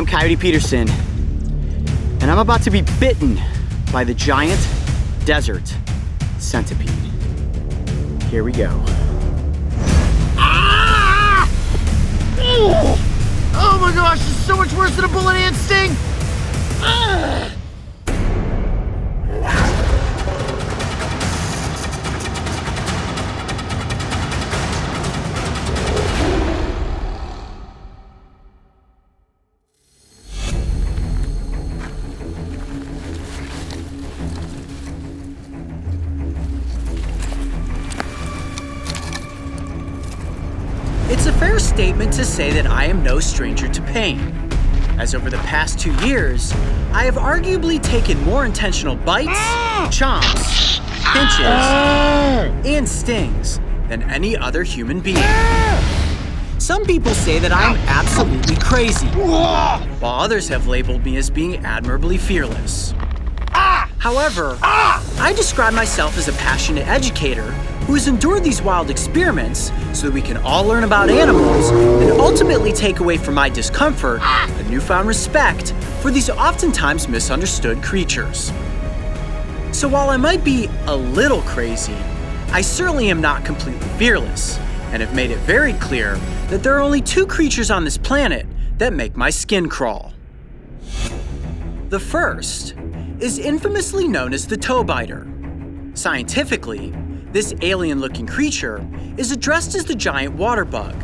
I'm Coyote Peterson, and I'm about to be bitten by the giant desert centipede. Here we go. Ah! Oh my gosh, this is so much worse than a bullet ant sting! Ah! It's a fair statement to say that I am no stranger to pain, as over the past 2 years, I have arguably taken more intentional bites, chomps, pinches, and stings than any other human being. Some people say that I am absolutely crazy, while others have labeled me as being admirably fearless. However, I describe myself as a passionate educator who has endured these wild experiments so that we can all learn about animals and ultimately take away from my discomfort a newfound respect for these oftentimes misunderstood creatures. So while I might be a little crazy, I certainly am not completely fearless and have made it very clear that there are only 2 creatures on this planet that make my skin crawl. The first is infamously known as the toe biter. Scientifically, this alien-looking creature is addressed as the giant water bug,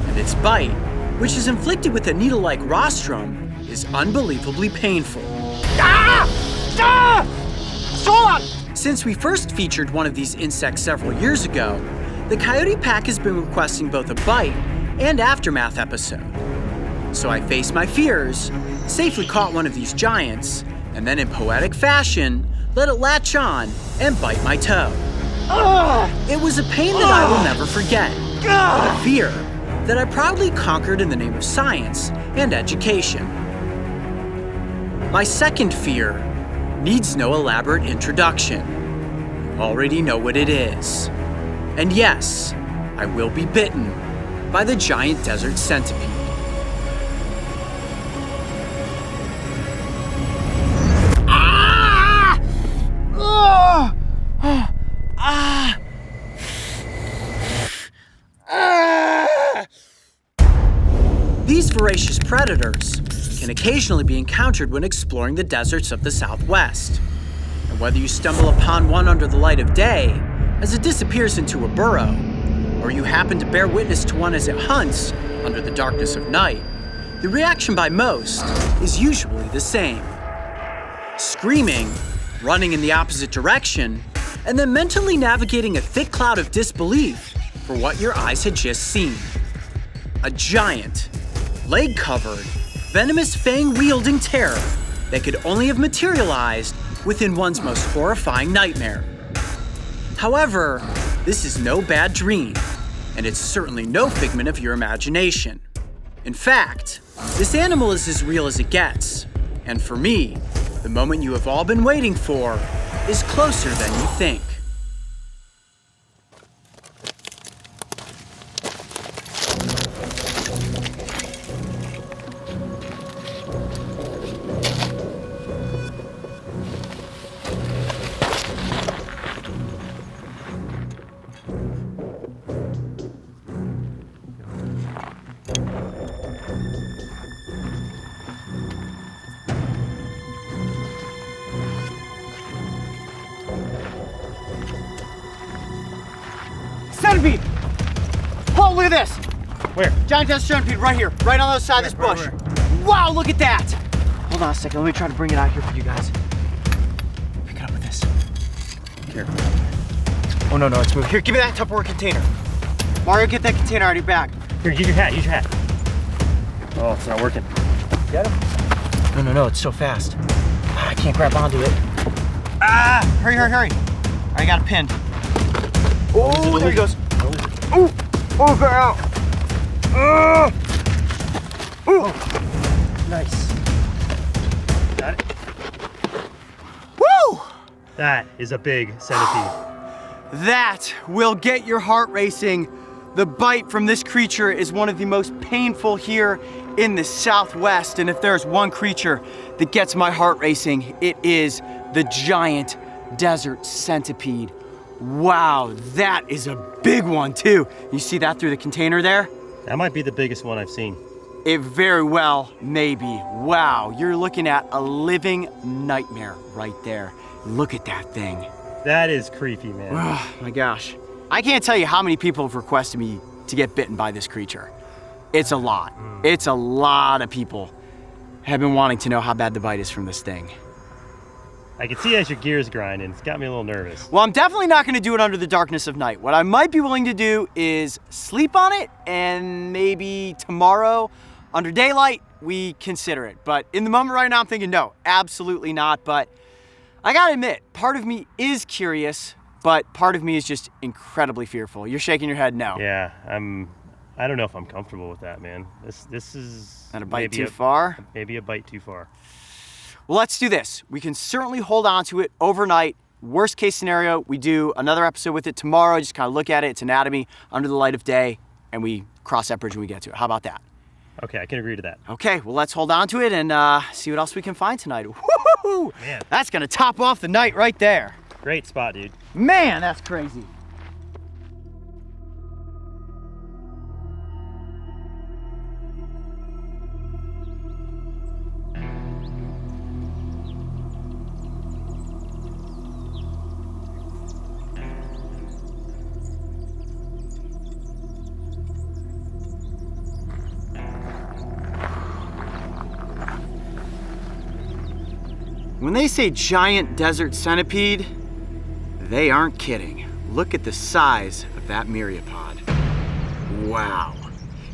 and its bite, which is inflicted with a needle-like rostrum, is unbelievably painful. Since we first featured one of these insects several years ago, the Coyote Pack has been requesting both a bite and aftermath episode. So I faced my fears, safely caught one of these giants, and then in poetic fashion, let it latch on and bite my toe. It was a pain that I will never forget, but a fear that I proudly conquered in the name of science and education. My second fear needs no elaborate introduction. You already know what it is. And yes, I will be bitten by the giant desert centipede. These voracious predators can occasionally be encountered when exploring the deserts of the Southwest. And whether you stumble upon one under the light of day as it disappears into a burrow, or you happen to bear witness to one as it hunts under the darkness of night, the reaction by most is usually the same. Screaming, running in the opposite direction, and then mentally navigating a thick cloud of disbelief for what your eyes had just seen. A giant, leg-covered, venomous fang-wielding terror that could only have materialized within one's most horrifying nightmare. However, this is no bad dream, and it's certainly no figment of your imagination. In fact, this animal is as real as it gets, and for me, the moment you have all been waiting for is closer than you think. Centipede! Oh, look at this! Where? Giant desert centipede right here, right on the other side of this bush. Where? Wow, look at that! Hold on a second, let me try to bring it out here for you guys. Pick it up with this. Here. Oh, no, it's moving. Here, give me that Tupperware container. Mario, get that container out of your bag. Here, use your hat, Oh, it's not working. Get him? No, it's so fast. I can't grab onto it. Hurry. I got it pinned. Oh, there he goes. Oh, got out. Nice. Got it? Woo! That is a big centipede. That will get your heart racing. The bite from this creature is one of the most painful here in the Southwest, and if there's one creature that gets my heart racing, it is the giant desert centipede. Wow, that is a big one too. You see that through the container there? That might be the biggest one I've seen. It very well may be. Wow, you're looking at a living nightmare right there. Look at that thing. That is creepy, man. Oh my gosh. I can't tell you how many people have requested me to get bitten by this creature. It's a lot. It's a lot of people have been wanting to know how bad the bite is from this thing. I can see as your gears grinding, it's got me a little nervous. Well, I'm definitely not gonna do it under the darkness of night. What I might be willing to do is sleep on it, and maybe tomorrow under daylight, we consider it. But in the moment right now, I'm thinking no, absolutely not. But I gotta admit, part of me is curious, but part of me is just incredibly fearful. You're shaking your head no. Yeah, I don't know if I'm comfortable with that, man. This is Not a bite too far? Maybe a bite too far. Well, let's do this. We can certainly hold on to it overnight. Worst case scenario, we do another episode with it tomorrow, just kind of look at it, its anatomy under the light of day, and we cross that bridge when we get to it. How about that? Okay, I can agree to that. Okay, well, let's hold on to it and see what else we can find tonight. Woo-hoo-hoo! Man. That's gonna top off the night right there. Great spot, dude. Man, that's crazy. When they say giant desert centipede, they aren't kidding. Look at the size of that myriapod. Wow.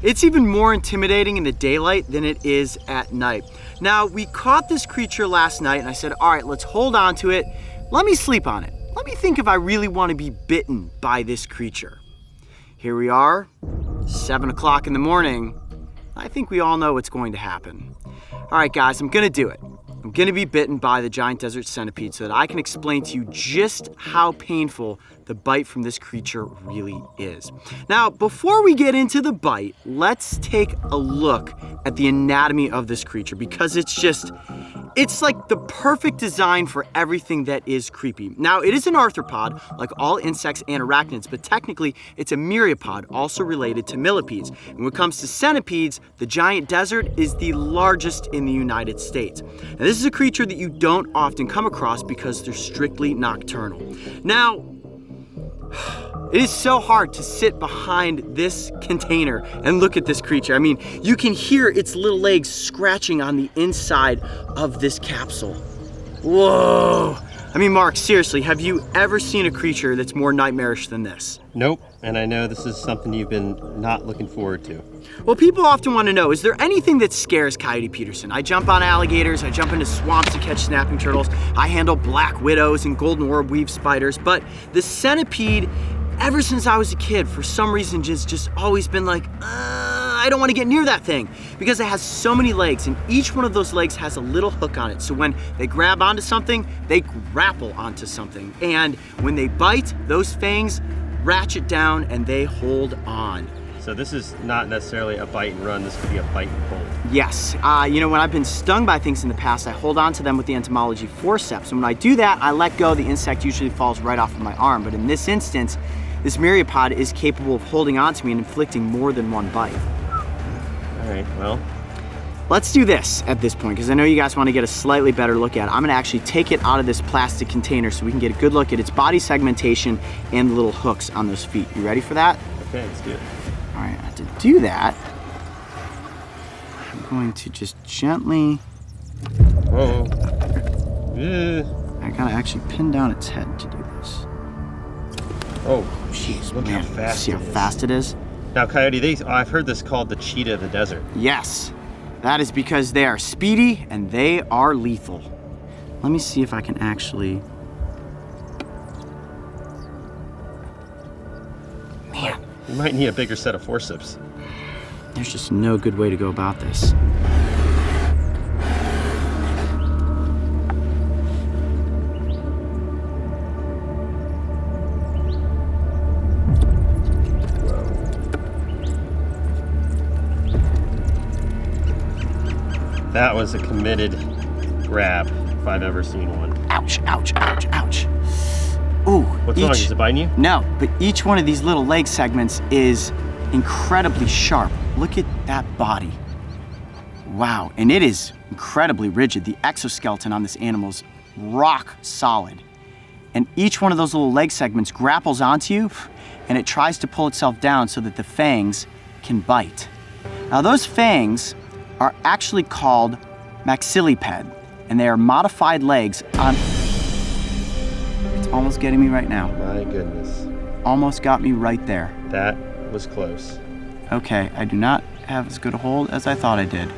It's even more intimidating in the daylight than it is at night. Now, we caught this creature last night and I said, all right, let's hold on to it. Let me sleep on it. Let me think if I really want to be bitten by this creature. Here we are, 7 o'clock in the morning. I think we all know what's going to happen. All right, guys, I'm gonna do it. I'm gonna be bitten by the giant desert centipede so that I can explain to you just how painful the bite from this creature really is. Now, before we get into the bite, let's take a look at the anatomy of this creature because it's like the perfect design for everything that is creepy. Now, it is an arthropod, like all insects and arachnids, but technically it's a myriapod, also related to millipedes. And when it comes to centipedes, the giant desert is the largest in the United States. And this is a creature that you don't often come across because they're strictly nocturnal. Now, it is so hard to sit behind this container and look at this creature. I mean, you can hear its little legs scratching on the inside of this capsule. Whoa. I mean, Mark, seriously, have you ever seen a creature that's more nightmarish than this? Nope, and I know this is something you've been not looking forward to. Well, people often want to know, is there anything that scares Coyote Peterson? I jump on alligators, I jump into swamps to catch snapping turtles, I handle black widows and golden orb weave spiders, but the centipede, ever since I was a kid, for some reason, just always been like, I don't want to get near that thing because it has so many legs and each one of those legs has a little hook on it. So when they grab onto something, they grapple onto something. And when they bite, those fangs ratchet down and they hold on. So this is not necessarily a bite and run, this could be a bite and hold. Yes, you know, when I've been stung by things in the past, I hold on to them with the entomology forceps. And when I do that, I let go, the insect usually falls right off of my arm. But in this instance, this myriapod is capable of holding on to me and inflicting more than one bite. All right, well. Let's do this at this point, because I know you guys want to get a slightly better look at it. I'm gonna actually take it out of this plastic container so we can get a good look at its body segmentation and the little hooks on those feet. You ready for that? Okay, let's do it. All right, to do that, I'm going to just gently, Whoa. Yeah. I gotta actually pin down its head to do this. Oh, jeez, look Man, how fast see how fast it is? Now, Coyote, I've heard this called the cheetah of the desert. Yes, that is because they are speedy and they are lethal. Let me see if I can actually, man. You might need a bigger set of forceps. There's just no good way to go about this. That was a committed grab if I've ever seen one. Ouch, ouch, ouch, ouch. Ooh. What's wrong? Is it biting you? No, but each one of these little leg segments is incredibly sharp. Look at that body. Wow, and it is incredibly rigid. The exoskeleton on this animal is rock solid. And each one of those little leg segments grapples onto you, and it tries to pull itself down so that the fangs can bite. Now those fangs are actually called maxilliped, and they are modified legs on... It's almost getting me right now. My goodness. Almost got me right there. That was close. Okay, I do not have as good a hold as I thought I did.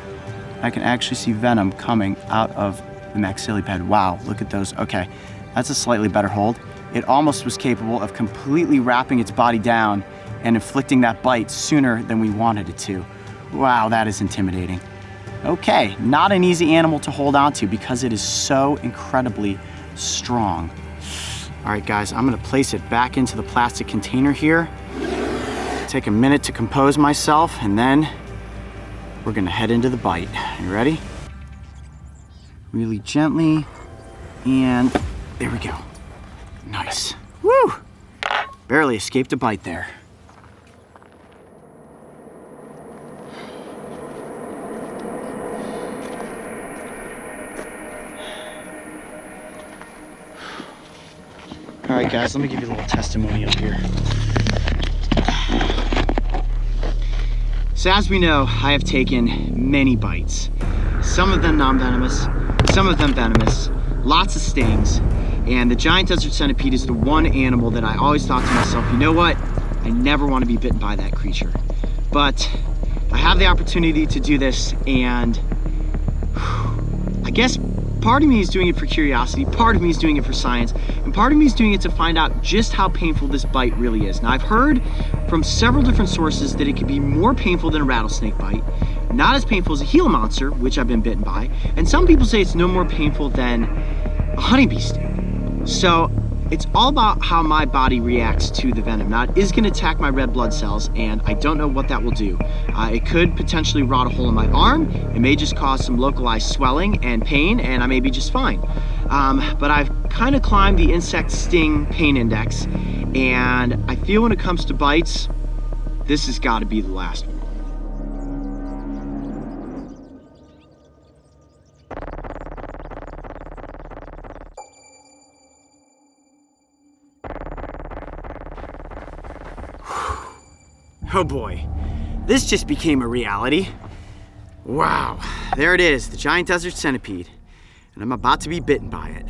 I can actually see venom coming out of the maxilliped. Wow, look at those. Okay, that's a slightly better hold. It almost was capable of completely wrapping its body down and inflicting that bite sooner than we wanted it to. Wow, that is intimidating. Okay, not an easy animal to hold on to because it is so incredibly strong. All right, guys, I'm gonna place it back into the plastic container here. Take a minute to compose myself, and then we're gonna head into the bite. You ready? Really gently, and there we go. Nice. Woo! Barely escaped a bite there. All right, guys, let me give you a little testimonial here. So as we know, I have taken many bites. Some of them non-venomous, some of them venomous, lots of stings, and the giant desert centipede is the one animal that I always thought to myself, you know what? I never want to be bitten by that creature. But I have the opportunity to do this, and I guess part of me is doing it for curiosity, part of me is doing it for science, and part of me is doing it to find out just how painful this bite really is. Now, I've heard from several different sources that it can be more painful than a rattlesnake bite, not as painful as a Gila monster, which I've been bitten by, and some people say it's no more painful than a honeybee sting. So it's all about how my body reacts to the venom. Now, it is going to attack my red blood cells, and I don't know what that will do. It could potentially rot a hole in my arm. It may just cause some localized swelling and pain, and I may be just fine. But I've kind of climbed the insect sting pain index, and I feel when it comes to bites, this has got to be the last one. Oh boy, this just became a reality. Wow, there it is, the giant desert centipede, and I'm about to be bitten by it.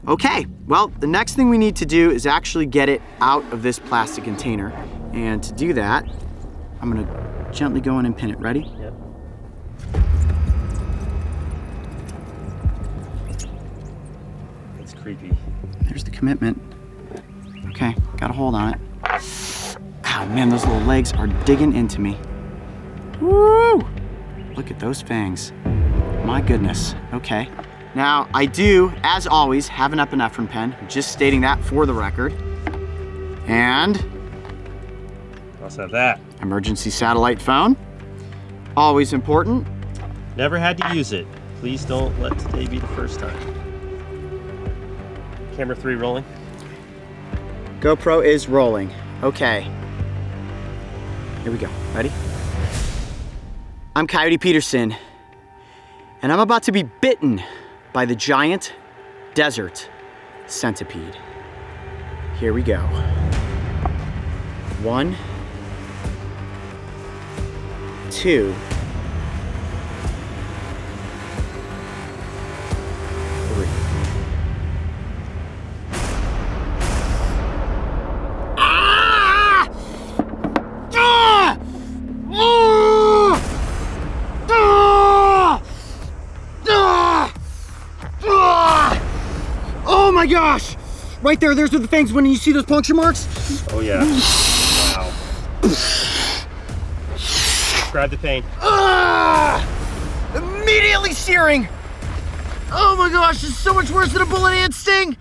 Okay, well, the next thing we need to do is actually get it out of this plastic container. And to do that, I'm gonna gently go in and pin it. Ready? Yep. It's creepy. There's the commitment. Okay, got a hold on it. Oh man, those little legs are digging into me. Woo! Look at those fangs. My goodness. Okay. Now, I do, as always, have an epinephrine pen. Just stating that for the record. And Also have that. emergency satellite phone. Always important. Never had to use it. Please don't let today be the first time. Camera 3 rolling. GoPro is rolling. Okay. Here we go. Ready? I'm Coyote Peterson, and I'm about to be bitten by the giant desert centipede. Here we go. 1, 2, 3. Oh my gosh! Right there, there's the fangs when you see those puncture marks. Oh yeah. Wow. Describe the pain. Immediately searing. Oh my gosh, it's so much worse than a bullet ant sting.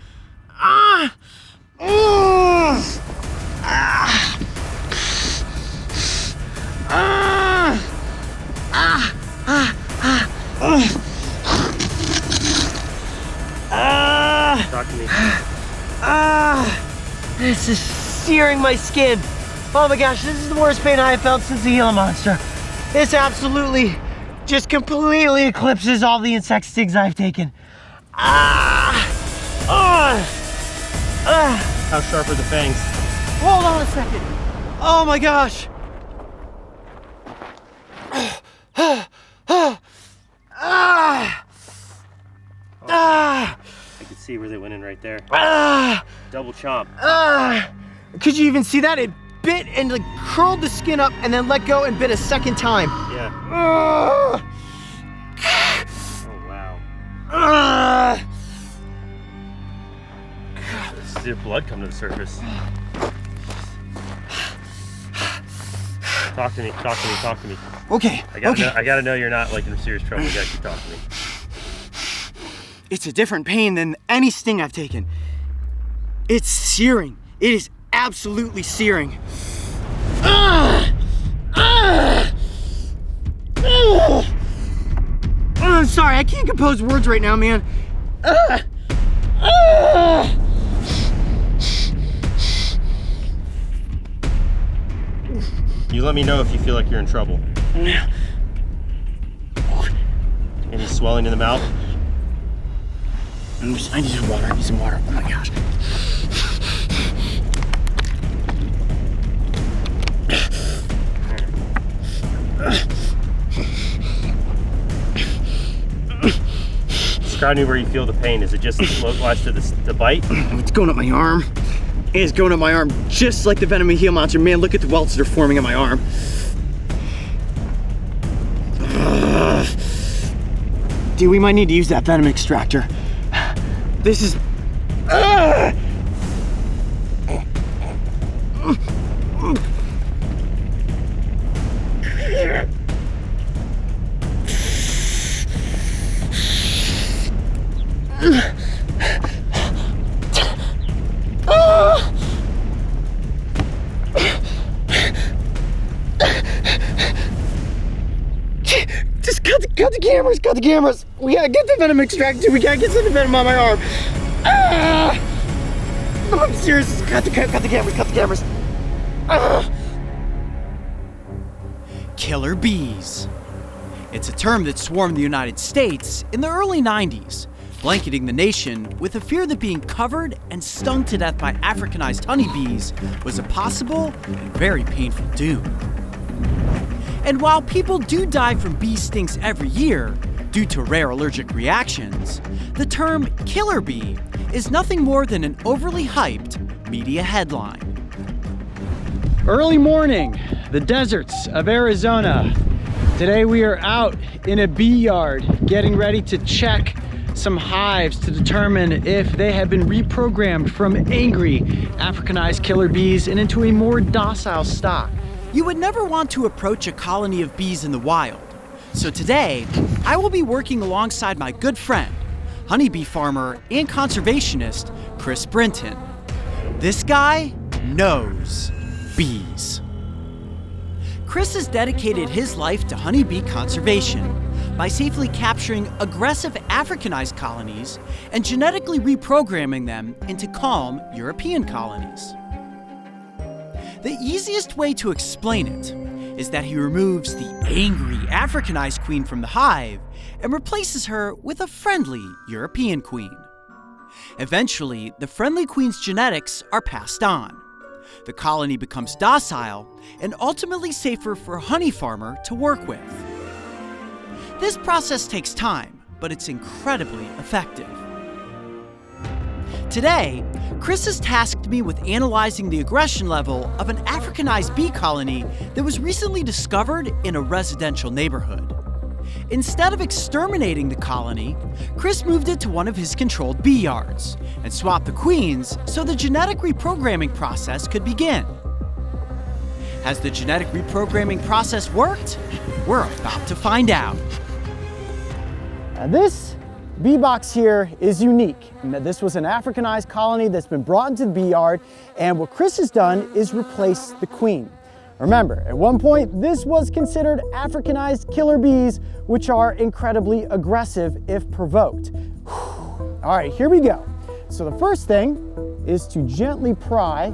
this is searing my skin. Oh my gosh, this is the worst pain I have felt since the GILA monster. This absolutely just completely eclipses all the insect stings I've taken. How sharp are the fangs? Hold on a second. Oh my gosh. I could see where they went in right there. Double chomp. Could you even see that? It bit and like curled the skin up and then let go and bit a second time. Yeah. Oh, wow. Let's see if blood come to the surface. Talk to me, talk to me, talk to me. Okay. I gotta know you're not like in serious trouble. You gotta keep talking to me. It's a different pain than any sting I've taken. It's searing. It is absolutely searing. I'm sorry, I can't compose words right now, man. You let me know if you feel like you're in trouble. Any swelling in the mouth? I need some water. I need some water. Oh my gosh. Describe to me where you feel the pain. Is it just localized to the bite? It's going up my arm. It is going up my arm just like the venom of GILA monster. Man, look at the welts that are forming in my arm. Dude, we might need to use that venom extractor. This is... Just cut the cameras. We gotta get the venom extracted. We gotta get some venom on my arm. I'm serious. Cut the cameras. Killer bees. It's a term that swarmed the United States in the early 90s, blanketing the nation with a fear that being covered and stung to death by Africanized honeybees was a possible and very painful doom. And while people do die from bee stings every year due to rare allergic reactions, the term killer bee is nothing more than an overly hyped media headline. Early morning, the deserts of Arizona. Today we are out in a bee yard getting ready to check some hives to determine if they have been reprogrammed from angry Africanized killer bees and into a more docile stock. You would never want to approach a colony of bees in the wild. So today, I will be working alongside my good friend, honeybee farmer and conservationist, Chris Brinton. This guy knows bees. Chris has dedicated his life to honeybee conservation by safely capturing aggressive Africanized colonies and genetically reprogramming them into calm European colonies. The easiest way to explain it is that he removes the angry Africanized queen from the hive and replaces her with a friendly European queen. Eventually, the friendly queen's genetics are passed on. The colony becomes docile and ultimately safer for a honey farmer to work with. This process takes time, but it's incredibly effective. Today, Chris has tasked me with analyzing the aggression level of an Africanized bee colony that was recently discovered in a residential neighborhood. Instead of exterminating the colony, Chris moved it to one of his controlled bee yards and swapped the queens so the genetic reprogramming process could begin. Has the genetic reprogramming process worked? We're about to find out. Now this bee box here is unique. This was an Africanized colony that's been brought into the bee yard, and what Chris has done is replace the queen. Remember, at one point, this was considered Africanized killer bees, which are incredibly aggressive if provoked. All right, here we go. So the first thing is to gently pry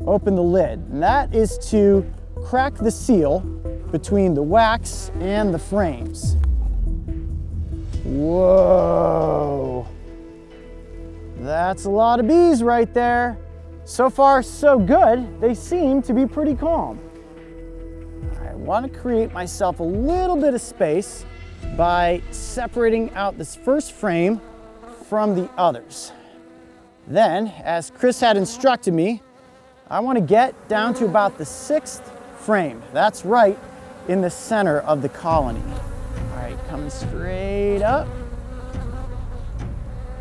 open the lid. And that is to crack the seal between the wax and the frames. Whoa. That's a lot of bees right there. So far, so good. They seem to be pretty calm. I want to create myself a little bit of space by separating out this first frame from the others. Then, as Chris had instructed me, I want to get down to about the 6th frame. That's right in the center of the colony. All right, coming straight up.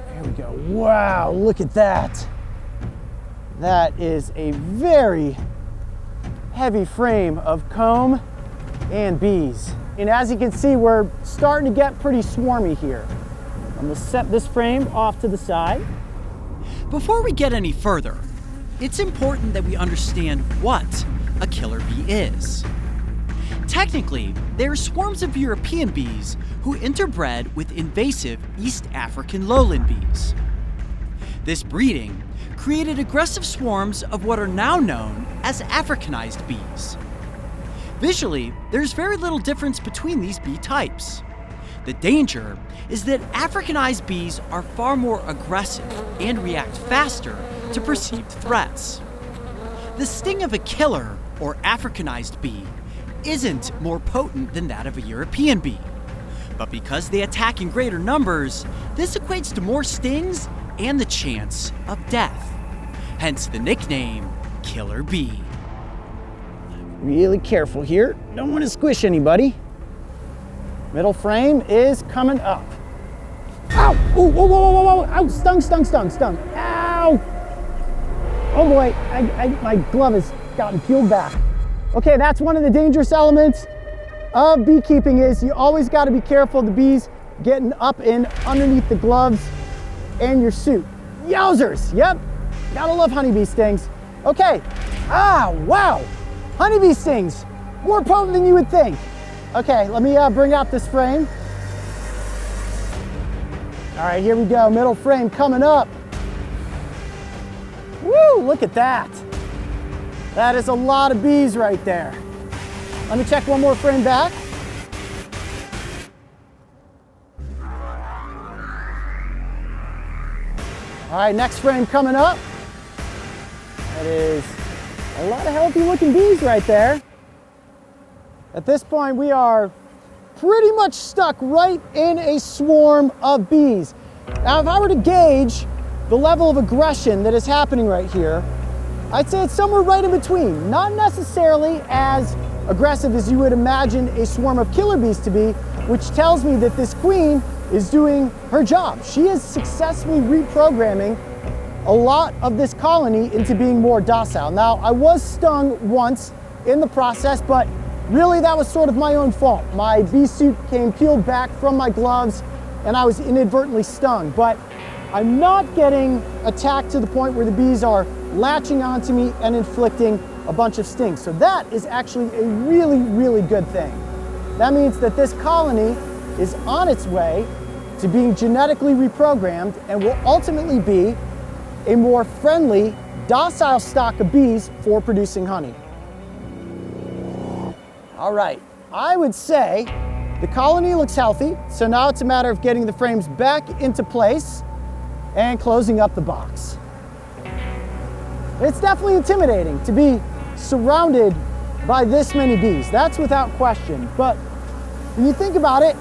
There we go. Wow, look at that. That is a very heavy frame of comb and bees. And as you can see, we're starting to get pretty swarmy here. I'm gonna set this frame off to the side. Before we get any further, it's important that we understand what a killer bee is. Technically, they are swarms of European bees who interbred with invasive East African lowland bees. This breeding created aggressive swarms of what are now known as Africanized bees. Visually, there's very little difference between these bee types. The danger is that Africanized bees are far more aggressive and react faster to perceived threats. The sting of a killer or Africanized bee isn't more potent than that of a European bee. But because they attack in greater numbers, this equates to more stings and the chance of death. Hence the nickname, killer bee. Really careful here. Don't want to squish anybody. Middle frame is coming up. Ow! Ooh, whoa, whoa, whoa, whoa, whoa! Ow! Stung, stung, stung, stung! Ow! Oh boy, my glove has gotten peeled back. Okay, that's one of the dangerous elements of beekeeping is you always got to be careful of the bees getting up in underneath the gloves and your suit. Yowzers! Yep, gotta love honeybee stings. Okay, wow! Honeybee stings, more potent than you would think. Okay, let me bring out this frame. All right, here we go, middle frame coming up. Woo, look at that. That is a lot of bees right there. Let me check one more frame back. All right, next frame coming up. That is a lot of healthy looking bees right there. At this point, we are pretty much stuck right in a swarm of bees. Now, if I were to gauge the level of aggression that is happening right here, I'd say it's somewhere right in between. Not necessarily as aggressive as you would imagine a swarm of killer bees to be, which tells me that this queen is doing her job. She is successfully reprogramming a lot of this colony into being more docile. Now, I was stung once in the process, but really that was sort of my own fault. My bee suit came peeled back from my gloves and I was inadvertently stung, but I'm not getting attacked to the point where the bees are latching onto me and inflicting a bunch of stings. So that is actually a really, really good thing. That means that this colony is on its way to being genetically reprogrammed and will ultimately be a more friendly, docile stock of bees for producing honey. All right, I would say the colony looks healthy, so now it's a matter of getting the frames back into place and closing up the box. It's definitely intimidating to be surrounded by this many bees, that's without question. But when you think about it,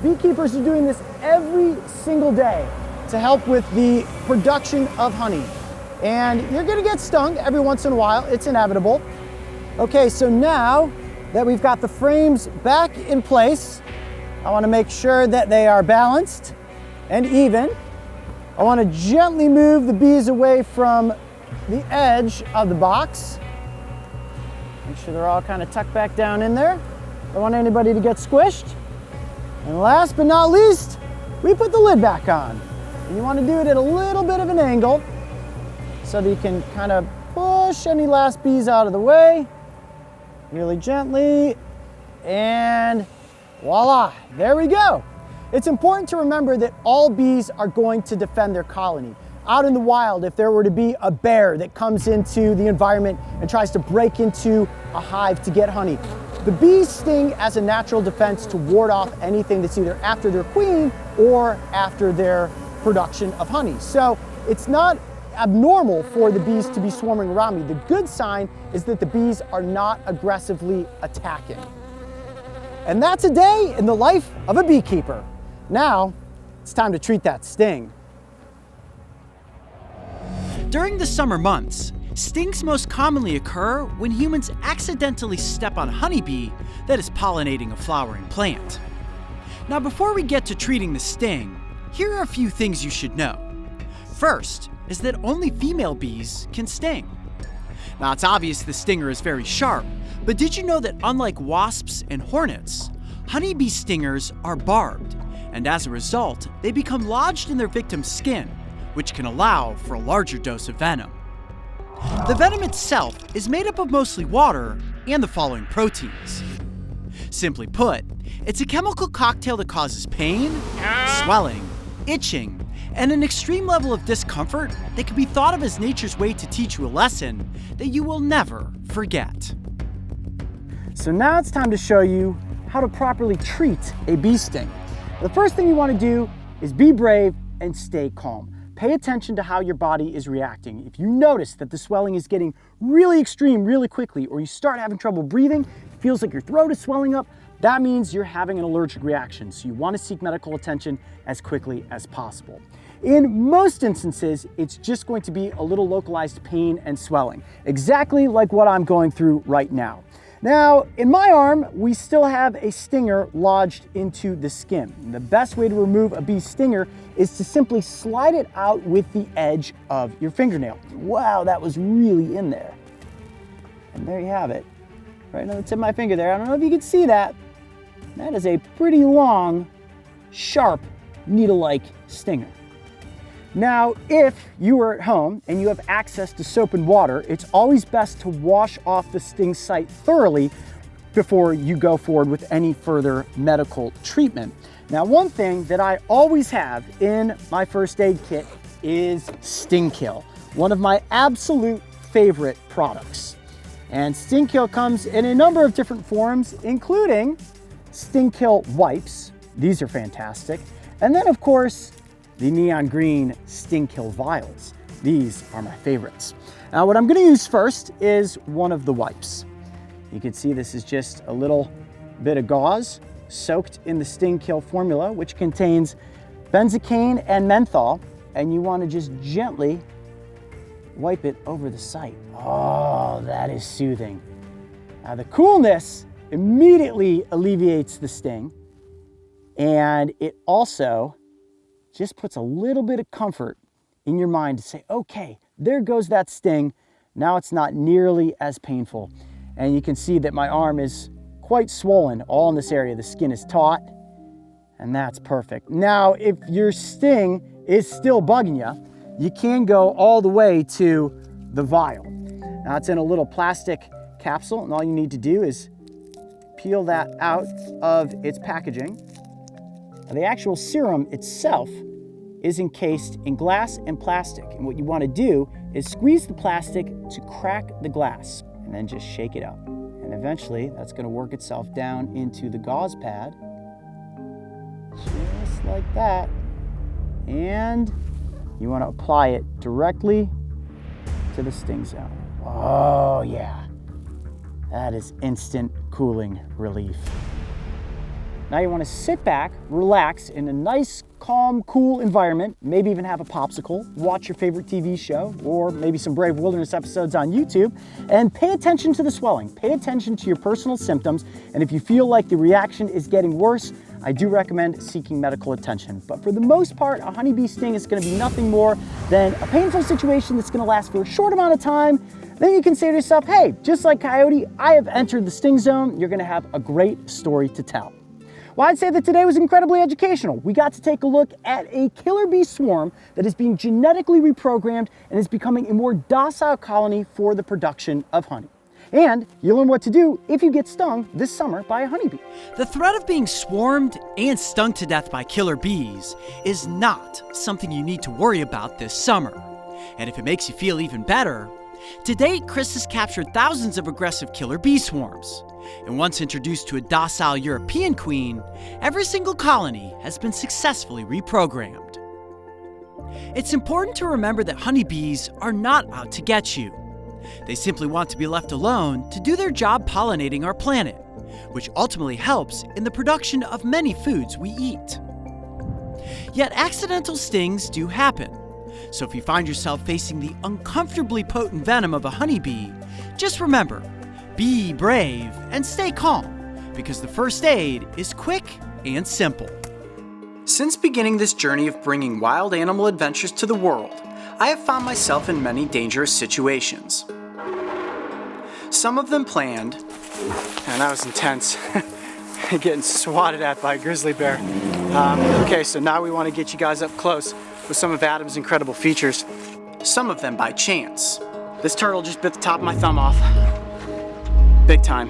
beekeepers are doing this every single day to help with the production of honey. And you're gonna get stung every once in a while, it's inevitable. Okay, so now that we've got the frames back in place, I wanna make sure that they are balanced and even. I wanna gently move the bees away from the edge of the box. Make sure they're all kind of tucked back down in there. Don't want anybody to get squished. And last but not least, we put the lid back on. And you want to do it at a little bit of an angle so that you can kind of push any last bees out of the way really gently, and voila, there we go. It's important to remember that all bees are going to defend their colony. out in the wild, if there were to be a bear that comes into the environment and tries to break into a hive to get honey, the bees sting as a natural defense to ward off anything that's either after their queen or after their production of honey. So it's not abnormal for the bees to be swarming around me. The good sign is that the bees are not aggressively attacking. And that's a day in the life of a beekeeper. Now, it's time to treat that sting. During the summer months, stings most commonly occur when humans accidentally step on a honeybee that is pollinating a flowering plant. Now, before we get to treating the sting, here are a few things you should know. First is that only female bees can sting. Now, it's obvious the stinger is very sharp, but did you know that unlike wasps and hornets, honeybee stingers are barbed, and as a result, they become lodged in their victim's skin, which can allow for a larger dose of venom. The venom itself is made up of mostly water and the following proteins. Simply put, it's a chemical cocktail that causes pain, swelling, itching, and an extreme level of discomfort that can be thought of as nature's way to teach you a lesson that you will never forget. So now it's time to show you how to properly treat a bee sting. The first thing you want to do is be brave and stay calm. Pay attention to how your body is reacting. If you notice that the swelling is getting really extreme really quickly, or you start having trouble breathing, it feels like your throat is swelling up, that means you're having an allergic reaction. So you want to seek medical attention as quickly as possible. In most instances, it's just going to be a little localized pain and swelling, exactly like what I'm going through right now. Now, in my arm, we still have a stinger lodged into the skin. And the best way to remove a bee stinger is to simply slide it out with the edge of your fingernail. Wow, that was really in there. And there you have it, right on the tip of my finger there. I don't know if you can see that. That is a pretty long, sharp, needle-like stinger. Now, if you are at home and you have access to soap and water, it's always best to wash off the sting site thoroughly before you go forward with any further medical treatment. Now, one thing that I always have in my first aid kit is Sting Kill, one of my absolute favorite products. And Sting Kill comes in a number of different forms, including Sting Kill wipes. These are fantastic. And then, of course, the neon green Sting Kill vials. These are my favorites. Now, what I'm gonna use first is one of the wipes. You can see this is just a little bit of gauze soaked in the Sting Kill formula, which contains benzocaine and menthol, and you wanna just gently wipe it over the site. Oh, that is soothing. Now, the coolness immediately alleviates the sting, and it also just puts a little bit of comfort in your mind to say, okay, there goes that sting. Now it's not nearly as painful. And you can see that my arm is quite swollen all in this area. The skin is taut, and that's perfect. Now, if your sting is still bugging you, you can go all the way to the vial. Now, it's in a little plastic capsule, and all you need to do is peel that out of its packaging. Now, the actual serum itself is encased in glass and plastic. And what you want to do is squeeze the plastic to crack the glass and then just shake it up. And eventually that's going to work itself down into the gauze pad, just like that. And you want to apply it directly to the sting zone. Oh yeah, that is instant cooling relief. Now you want to sit back, relax in a nice, calm, cool environment, maybe even have a popsicle, watch your favorite TV show, or maybe some Brave Wilderness episodes on YouTube, and pay attention to the swelling. Pay attention to your personal symptoms, and if you feel like the reaction is getting worse, I do recommend seeking medical attention. But for the most part, a honeybee sting is going to be nothing more than a painful situation that's going to last for a short amount of time. Then you can say to yourself, hey, just like Coyote, I have entered the sting zone. You're going to have a great story to tell. Well, I'd say that today was incredibly educational. We got to take a look at a killer bee swarm that is being genetically reprogrammed and is becoming a more docile colony for the production of honey. And you'll learn what to do if you get stung this summer by a honeybee. The threat of being swarmed and stung to death by killer bees is not something you need to worry about this summer. And if it makes you feel even better, to date, Chris has captured thousands of aggressive killer bee swarms. And once introduced to a docile European queen, every single colony has been successfully reprogrammed. It's important to remember that honeybees are not out to get you. They simply want to be left alone to do their job pollinating our planet, which ultimately helps in the production of many foods we eat. Yet accidental stings do happen, so if you find yourself facing the uncomfortably potent venom of a honeybee, just remember, be brave and stay calm, because the first aid is quick and simple. Since beginning this journey of bringing wild animal adventures to the world, I have found myself in many dangerous situations. Some of them planned, and that was intense, getting swatted at by a grizzly bear. Okay, so now we want to get you guys up close with some of Adam's incredible features. Some of them by chance. This turtle just bit the top of my thumb off. Big time.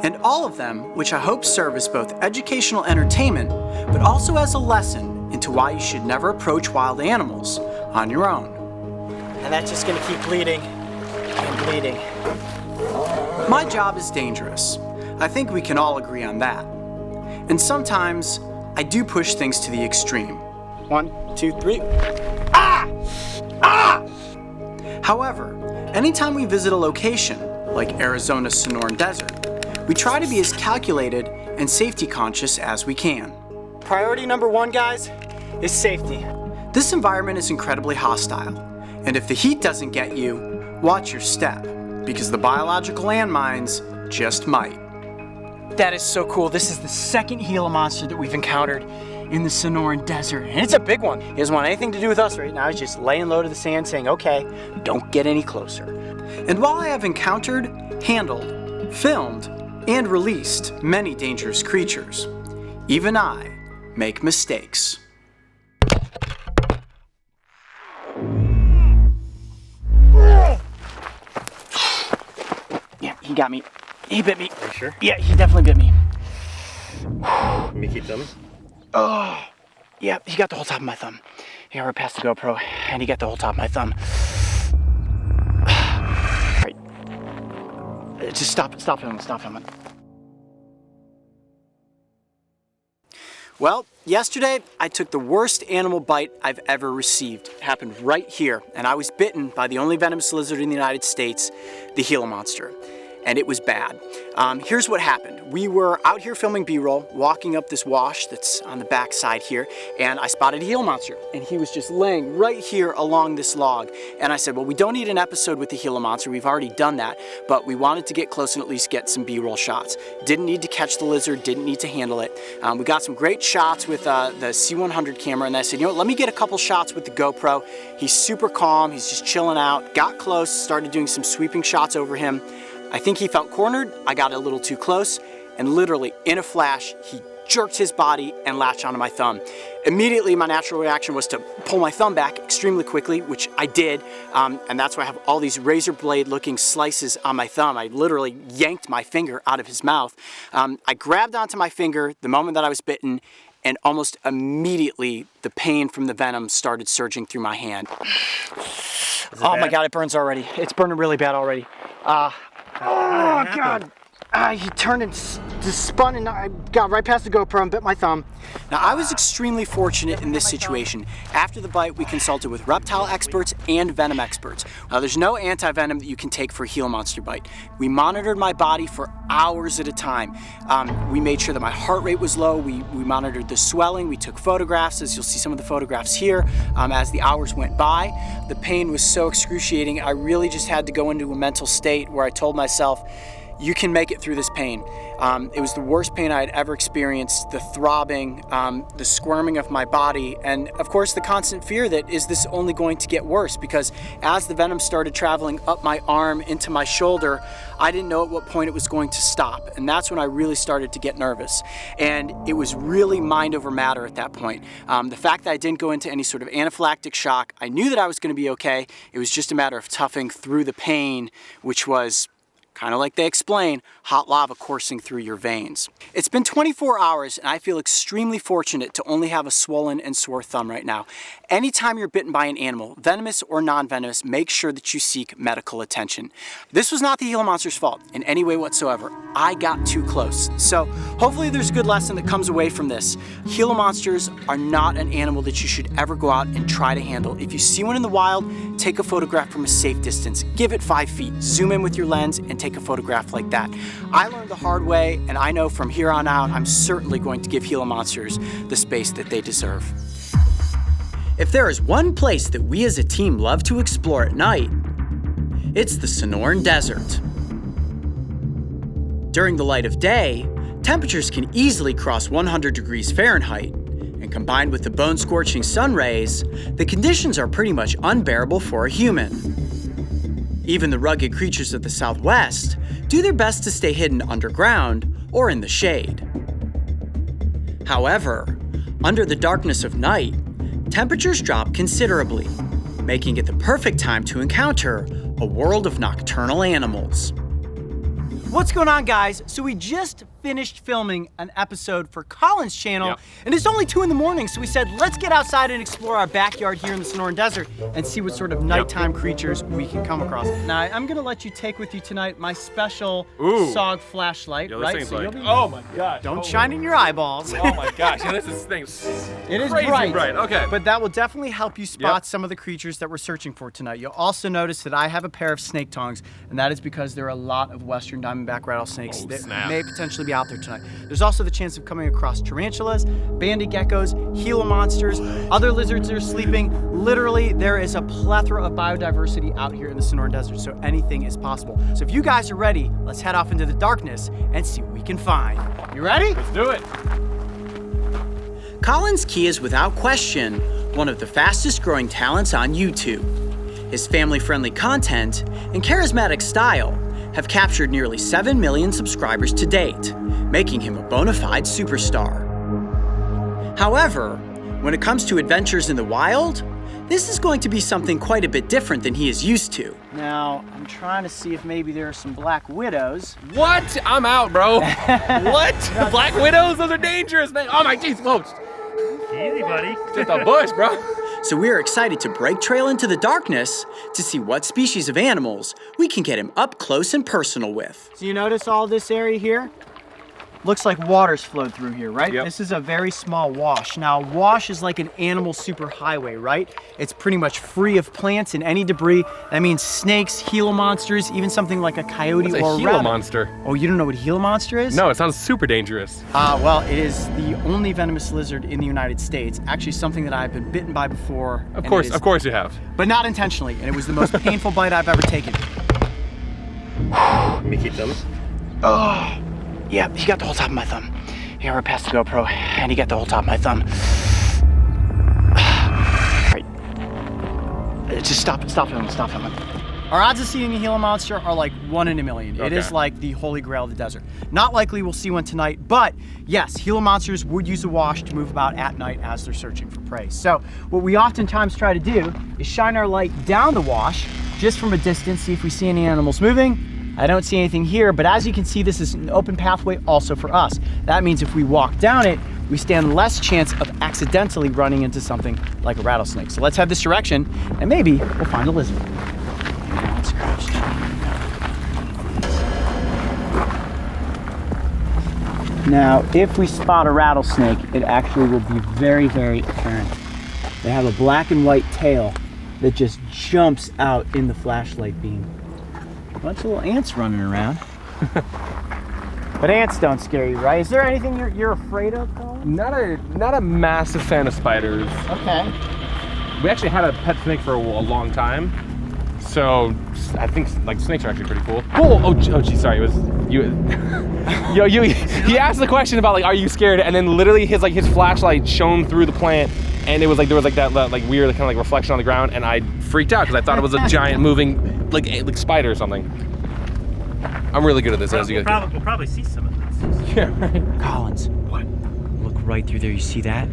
And all of them, which I hope serve as both educational entertainment, but also as a lesson into why you should never approach wild animals on your own. And that's just gonna keep bleeding and bleeding. My job is dangerous. I think we can all agree on that. And sometimes, I do push things to the extreme. 1, 2, 3. However, anytime we visit a location, like Arizona's Sonoran Desert, we try to be as calculated and safety conscious as we can. Priority number 1, guys, is safety. This environment is incredibly hostile, and if the heat doesn't get you, watch your step, because the biological landmines just might. That is so cool. This is the second Gila monster that we've encountered in the Sonoran Desert, and it's a big one. He doesn't want anything to do with us right now. He's just laying low to the sand saying, okay, don't get any closer. And while I have encountered, handled, filmed, and released many dangerous creatures, even I make mistakes. Yeah, he got me. He bit me. Are you sure? Yeah, he definitely bit me. Let me keep them. Oh, yeah, he got the whole top of my thumb. He got right past the GoPro, and he got the whole top of my thumb. Right. Just stop filming. Well, yesterday I took the worst animal bite I've ever received. It happened right here, and I was bitten by the only venomous lizard in the United States, the Gila monster. And it was bad. Here's what happened. We were out here filming B-roll, walking up this wash that's on the back side here, and I spotted a Gila monster, and he was just laying right here along this log. And I said, well, we don't need an episode with the Gila monster, we've already done that, but we wanted to get close and at least get some B-roll shots. Didn't need to catch the lizard, didn't need to handle it. We got some great shots with the C100 camera, and I said, you know what, let me get a couple shots with the GoPro. He's super calm, he's just chilling out. Got close, started doing some sweeping shots over him. I think he felt cornered, I got a little too close, and literally, in a flash, he jerked his body and latched onto my thumb. Immediately, my natural reaction was to pull my thumb back extremely quickly, which I did, and that's why I have all these razor blade looking slices on my thumb. I literally yanked my finger out of his mouth. I grabbed onto my finger the moment that I was bitten, and almost immediately, the pain from the venom started surging through my hand. Oh my God, it burns already. It's burning really bad already. Oh God. He turned and just spun, and I got right past the GoPro and bit my thumb. Now, I was extremely fortunate in this situation. After the bite, we consulted with reptile experts and venom experts. Now, there's no anti-venom that you can take for a Gila monster bite. We monitored my body for hours at a time. We made sure that my heart rate was low. We monitored the swelling. We took photographs, as you'll see some of the photographs here, as the hours went by. The pain was so excruciating, I really just had to go into a mental state where I told myself, you can make it through this pain. It was the worst pain I had ever experienced, the throbbing, the squirming of my body, and of course the constant fear that is this only going to get worse, because as the venom started traveling up my arm into my shoulder, I didn't know at what point it was going to stop, and that's when I really started to get nervous. And it was really mind over matter at that point. The fact that I didn't go into any sort of anaphylactic shock, I knew that I was going to be okay. It was just a matter of toughing through the pain, which was kind of like they explain, hot lava coursing through your veins. It's been 24 hours and I feel extremely fortunate to only have a swollen and sore thumb right now. Anytime you're bitten by an animal, venomous or non-venomous, make sure that you seek medical attention. This was not the Gila Monster's fault in any way whatsoever. I got too close. So hopefully there's a good lesson that comes away from this. Gila monsters are not an animal that you should ever go out and try to handle. If you see one in the wild, take a photograph from a safe distance. Give it 5 feet, zoom in with your lens and take a photograph like that. I learned the hard way, and I know from here on out, I'm certainly going to give Gila monsters the space that they deserve. If there is one place that we as a team love to explore at night, it's the Sonoran Desert. During the light of day, temperatures can easily cross 100 degrees Fahrenheit, and combined with the bone-scorching sun rays, the conditions are pretty much unbearable for a human. Even the rugged creatures of the Southwest do their best to stay hidden underground or in the shade. However, under the darkness of night, temperatures drop considerably, making it the perfect time to encounter a world of nocturnal animals. What's going on, guys? So we just finished filming an episode for Colin's channel, and it's only 2 in the morning, so we said, let's get outside and explore our backyard here in the Sonoran Desert and see what sort of nighttime creatures we can come across. Now, I'm gonna let you take with you tonight my special SOG flashlight, right? So like, oh my gosh. Don't shine in your eyeballs. Oh my gosh, this thing's It is crazy bright, okay. But that will definitely help you spot some of the creatures that we're searching for tonight. You'll also notice that I have a pair of snake tongs, and that is because there are a lot of western diamondback rattlesnakes that may potentially be out there tonight. There's also the chance of coming across tarantulas, banded geckos, Gila monsters, other lizards that are sleeping. Literally, there is a plethora of biodiversity out here in the Sonoran Desert, so anything is possible. So if you guys are ready, let's head off into the darkness and see what we can find. You ready? Let's do it. Colin's Key is without question one of the fastest growing talents on YouTube. His family-friendly content and charismatic style have captured nearly 7 million subscribers to date, making him a bona fide superstar. However, when it comes to adventures in the wild, this is going to be something quite a bit different than he is used to. Now, I'm trying to see if maybe there are some black widows. What? I'm out, bro. What? Black widows? Those are dangerous, man. Oh my jeez, whoa. Easy, buddy. Just a bush, bro. So we are excited to break trail into the darkness to see what species of animals we can get him up close and personal with. So you notice all this area here? Looks like water's flowed through here, right? Yep. This is a very small wash. Now, a wash is like an animal superhighway, right? It's pretty much free of plants and any debris. That means snakes, Gila monsters, even something like a coyote What's or a a Gila rabbit. monster? Oh, you don't know what a Gila monster is? No, it sounds super dangerous. Well, it is the only venomous lizard in the United States. Actually, something that I've been bitten by before. Of course you have. But not intentionally, and it was the most painful bite I've ever taken. Let me keep them. Oh, yeah, he got the whole top of my thumb. Yeah, we're past the GoPro, and he got the whole top of my thumb. Right. Just stop filming. Our odds of seeing a Gila monster are like 1 in a million. It is like the holy grail of the desert. Not likely we'll see one tonight, but yes, Gila monsters would use a wash to move about at night as they're searching for prey. So what we oftentimes try to do is shine our light down the wash, just from a distance, see if we see any animals moving. I don't see anything here, but as you can see, this is an open pathway also for us. That means if we walk down it, we stand less chance of accidentally running into something like a rattlesnake. So let's head this direction, and maybe we'll find a lizard. Now, if we spot a rattlesnake, it actually will be very, very apparent. They have a black and white tail that just jumps out in the flashlight beam. Bunch of little ants running around. But ants don't scare you, right? Is there anything you're afraid of, Colin? Not a massive fan of spiders. Okay. We actually had a pet snake for a long time, so I think like snakes are actually pretty cool. Oh geez, sorry, it was you. He asked the question about like, are you scared? And then literally his flashlight shone through the plant, and it was like there was like that like weird kind of like reflection on the ground, and I freaked out because I thought it was a giant moving like spider or something. I'm really good at this, as you guys. We'll probably see some of this. Yeah, right. Collins. What? Look right through there. You see that?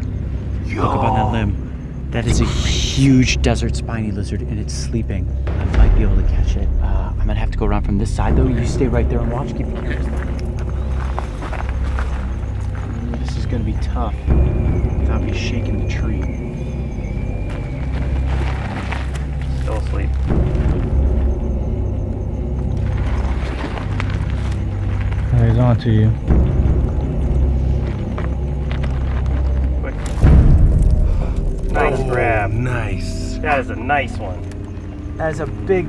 Look up on that limb. That is a huge desert spiny lizard, and it's sleeping. I might be able to catch it. I'm gonna have to go around from this side though. You stay right there and watch. Keep the cameras. This is gonna be tough without me shaking the tree. Still asleep. He's on to you. Quick. Nice grab. Nice. That is a nice one. That is a big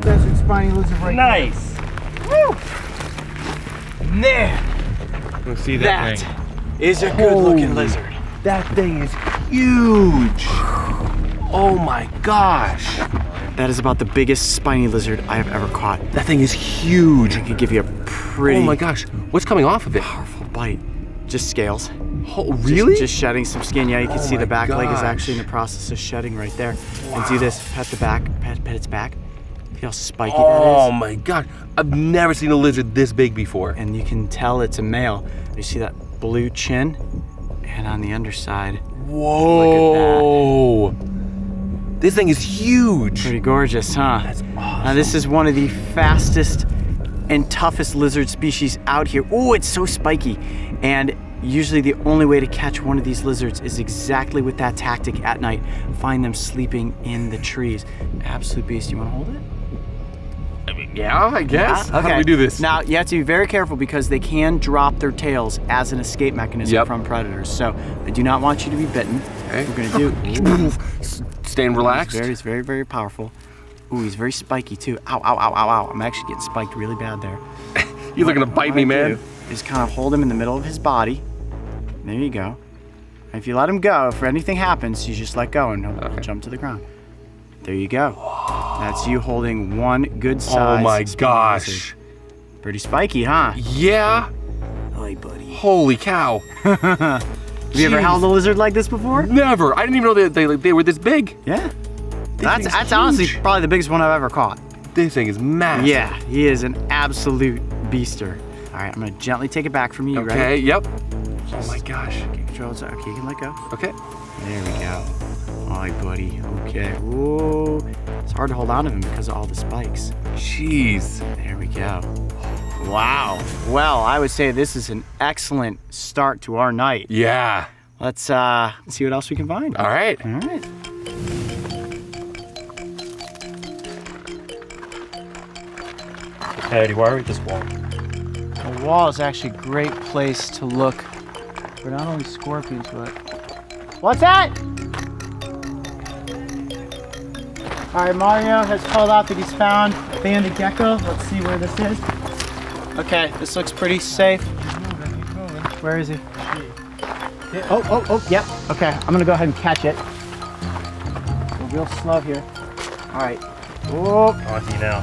desert spiny lizard right Nice. there. Woo! Man, Let's see that, that thing. is a good looking lizard. That thing is huge. Oh my gosh. That is about the biggest spiny lizard I have ever caught. That thing is huge. I could give you a pretty Oh my gosh. What's coming off of it? powerful bite. Just scales. Oh, really? Just shedding some skin. Yeah, you can Oh see the my back leg is gosh. actually in the process of shedding right there. And do this, pet the back, pet its back. See how spiky that Oh is? my god. I've never seen a lizard this big before. And you can tell it's a male. You see that blue chin? And on the underside, Whoa. This thing is huge. pretty gorgeous, huh? That's awesome. Now this is one of the fastest and toughest lizard species out here. Oh, it's so spiky. And usually the only way to catch one of these lizards is exactly with that tactic at night. Find them sleeping in the trees. Absolute beast. You wanna hold it? Yeah, I guess. Yeah? How do we do this? Now, you have to be very careful because they can drop their tails as an escape mechanism Yep. from predators. So I do not want you to be bitten. Okay. What we're gonna do, Staying relaxed. he's very, very powerful. Ooh, he's very spiky too. Ow, ow, ow, ow, ow. I'm actually getting spiked really bad there. You're looking to bite me, man. Is kind of hold him in the middle of his body. There you go. And if you let him go, if anything happens, you just let go and he'll jump to the ground. There you go. That's you holding one good size. Oh my spiny gosh. lizard. Pretty spiky, huh? Yeah. Hi, buddy. Holy cow. Have you ever Jeez. held a lizard like this before? Never. I didn't even know they were this big. Yeah. thing's That's honestly huge. probably the biggest one I've ever caught. This thing is massive. Yeah, he is an absolute beaster. All right, I'm gonna gently take it back from you, Okay, right? yep. Oh my gosh. Okay, control it. Okay, you can let go. Okay. There we go. All right, buddy. Okay. Whoa. It's hard to hold on to him because of all the spikes. Jeez. There we go. Wow. Well, I would say this is an excellent start to our night. Yeah. Let's see what else we can find. All right. All right. Coyote, why are we at this wall? The wall is actually a great place to look for not only scorpions, but... What's that? All right, Mario has called out that he's found a banded gecko. Let's see where this is. Okay, this looks pretty safe. Where is he? Oh, yep. Okay, I'm gonna go ahead and catch it. Go real slow here. All right. Whoa, On to you now.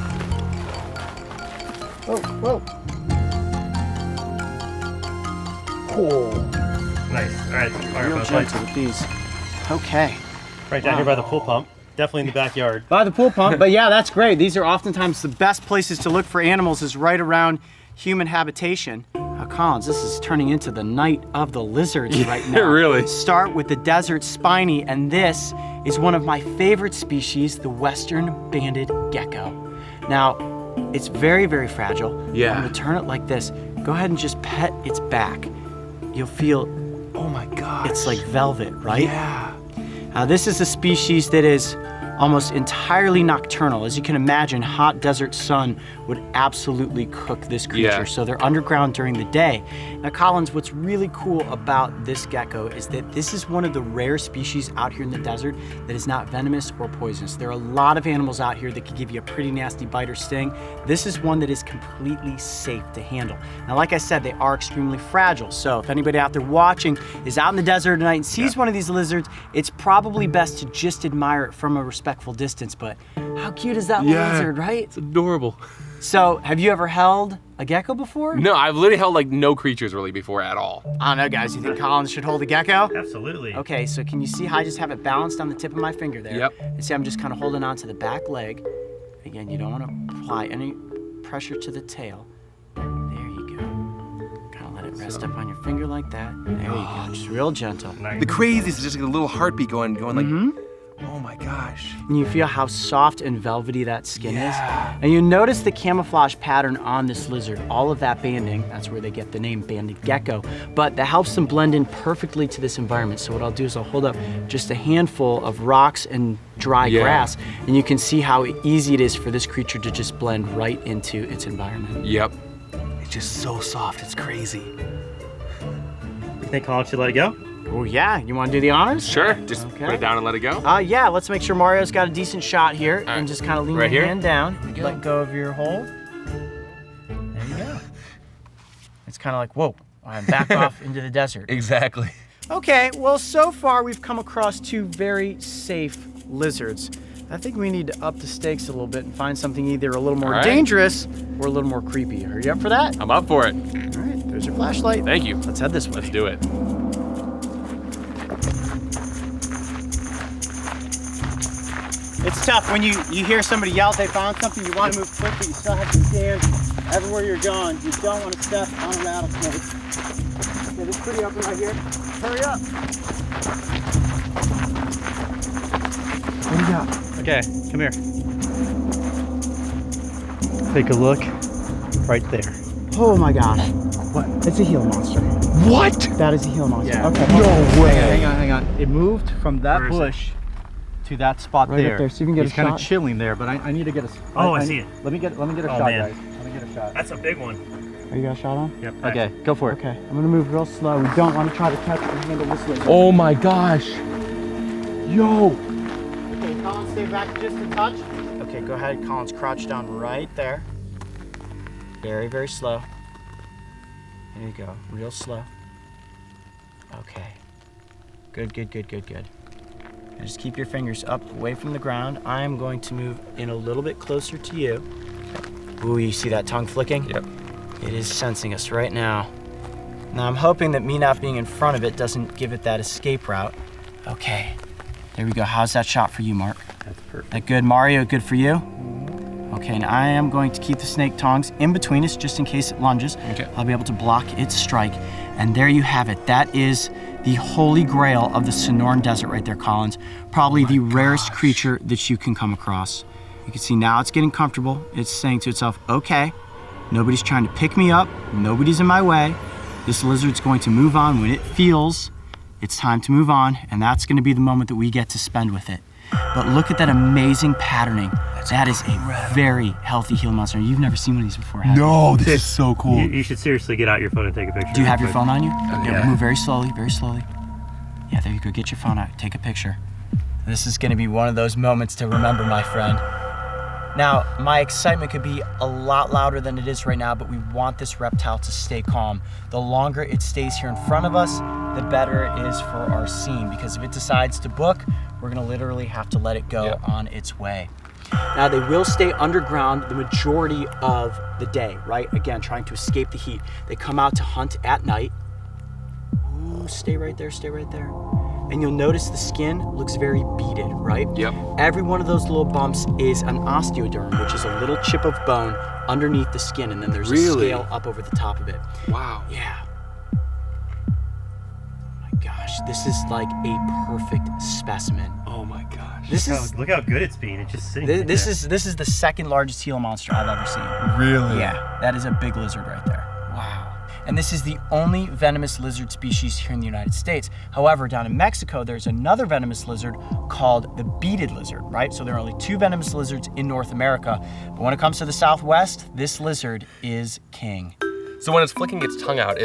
whoa. Cool. Nice. All right, fire Real both gentle lights. with these. Okay. Right down here by the pool pump. Definitely in the backyard. By the pool pump, but yeah, that's great. These are oftentimes the best places to look for animals is right around human habitation. Collins, this is turning into the night of the lizards right now. Really? Start with the desert spiny, and this is one of my favorite species, the western banded gecko. Now, it's very, very fragile. Yeah. I'm gonna turn it like this. Go ahead and just pet its back. You'll feel Oh my gosh. it's like velvet, right? Yeah. This is a species that is almost entirely nocturnal. As you can imagine, hot desert sun would absolutely cook this creature. Yeah. So they're underground during the day. Now, Collins, what's really cool about this gecko is that this is one of the rare species out here in the desert that is not venomous or poisonous. There are a lot of animals out here that could give you a pretty nasty bite or sting. This is one that is completely safe to handle. Now, like I said, they are extremely fragile. So if anybody out there watching is out in the desert tonight and sees one of these lizards, it's probably best to just admire it from a respectful distance. But how cute is that little lizard, right? It's adorable. So, have you ever held a gecko before? No, I've literally held like no creatures really before at all. I don't know, guys. You think Collins should hold a gecko? Absolutely. Okay, so can you see how I just have it balanced on the tip of my finger there? Yep. And see, I'm just kind of holding on to the back leg. Again, you don't want to apply any pressure to the tail. There you go. Kind of let it rest up on your finger like that. There you go. Just real gentle. Nice. The craziest is just like a little heartbeat going like Oh my gosh. And you feel how soft and velvety that skin Yeah. is. And you notice the camouflage pattern on this lizard. All of that banding, that's where they get the name banded gecko. But that helps them blend in perfectly to this environment. So what I'll do is I'll hold up just a handful of rocks and dry grass, and you can see how easy it is for this creature to just blend right into its environment. Yep. It's just so soft, it's crazy. You think Colin should let it go? Oh yeah, you wanna do the honors? Sure, just put it down and let it go. Yeah, let's make sure Mario's got a decent shot here and just kind of lean Right your here? hand down, let go of your hold. There you go. It's kind of like, whoa, I'm back off into the desert. Exactly. Okay, well, so far we've come across two very safe lizards. I think we need to up the stakes a little bit and find something either a little more dangerous or a little more creepy. Are you up for that? I'm up for it. All right, there's your flashlight. Thank you. Let's head this way. Let's do it. It's tough when you hear somebody yell they found something, you want to move quick, but you still have to stand everywhere you're going. You don't want to step on a rattlesnake. Okay, this is pretty open right here. Hurry up. What do you got? Okay, come here. Take a look right there. Oh my gosh. What? It's a Gila monster. What? That is a Gila monster. Yeah. Okay. No way. Hang on. It moved from that bush to that spot Right up there. there, so you can get He's a kind shot. of chilling there, but I need to get a. Oh, I see it. Let me get a shot, man. guys. Let me get a shot. That's a big one. Are you got a shot on? Yep. Okay, go for it. Okay, I'm gonna move real slow. We don't want to try to catch or handle this lizard. Oh my gosh. Yo. Okay, Colin, stay back just a touch. Okay, go ahead. Colin's crouched down right there. Very, very slow. There you go. Real slow. Okay. Good. And just keep your fingers up away from the ground. I'm going to move in a little bit closer to you. Ooh, you see that tongue flicking? Yep. It is sensing us right now. Now I'm hoping that me not being in front of it doesn't give it that escape route. Okay, there we go. How's that shot for you, Mark? That's perfect. That good? Mario, good for you? Okay, and I am going to keep the snake tongs in between us just in case it lunges. Okay. I'll be able to block its strike. And there you have it. That is the holy grail of the Sonoran Desert right there, Collins. Probably the rarest creature that you can come across. You can see now it's getting comfortable. It's saying to itself, okay, nobody's trying to pick me up. Nobody's in my way. This lizard's going to move on when it feels it's time to move on, and that's going to be the moment that we get to spend with it. But look at that amazing patterning. That is a very healthy Gila monster. You've never seen one of these before, have you? No, this is so cool. You should seriously get out your phone and take a picture. Do you have your Quick. phone on you? Yeah. Move very slowly, very slowly. Yeah, there you go. Get your phone out. Take a picture. This is going to be one of those moments to remember, my friend. Now, my excitement could be a lot louder than it is right now, but we want this reptile to stay calm. The longer it stays here in front of us, the better it is for our scene, because if it decides to book, we're gonna literally have to let it go on its way. Now, they will stay underground the majority of the day, right? Again, trying to escape the heat. They come out to hunt at night. Ooh, stay right there, stay right there. And you'll notice the skin looks very beaded, right? Yep. Every one of those little bumps is an osteoderm, which is a little chip of bone underneath the skin, and then there's a scale up over the top of it. Wow. Yeah. Oh my gosh, this is like a perfect specimen. Oh my gosh. This is Look how good it's being. It's just sitting right this there. is the second largest Gila monster I've ever seen. Really? Yeah, that is a big lizard right there. Wow. And this is the only venomous lizard species here in the United States. However, down in Mexico, there's another venomous lizard called the beaded lizard, right? So there are only 2 venomous lizards in North America. But when it comes to the Southwest, this lizard is king. So when it's flicking its tongue out,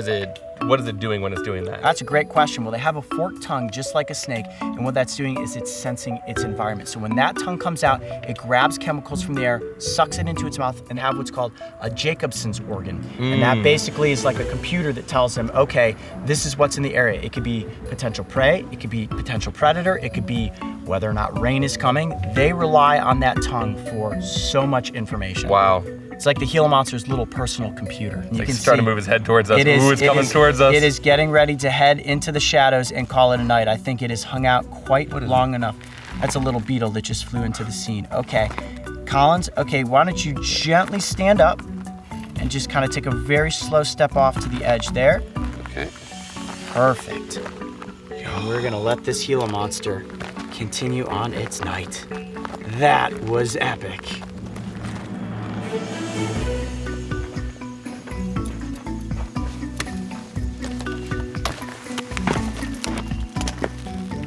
what is it doing when it's doing that? That's a great question. Well, they have a forked tongue just like a snake, and what that's doing is it's sensing its environment. So when that tongue comes out, it grabs chemicals from the air, sucks it into its mouth, and have what's called a Jacobson's organ. And that basically is like a computer that tells them, okay, this is what's in the area. It could be potential prey, it could be potential predator, it could be whether or not rain is coming. They rely on that tongue for so much information. Wow. It's like the Gila monster's little personal computer. It's like he's trying to move his head towards us. It's coming towards us. It is getting ready to head into the shadows and call it a night. I think it has hung out quite long enough. That's a little beetle that just flew into the scene. Okay, Collins, okay, why don't you gently stand up and just kind of take a very slow step off to the edge there. Okay. Perfect. And we're gonna let this Gila monster continue on its night. That was epic.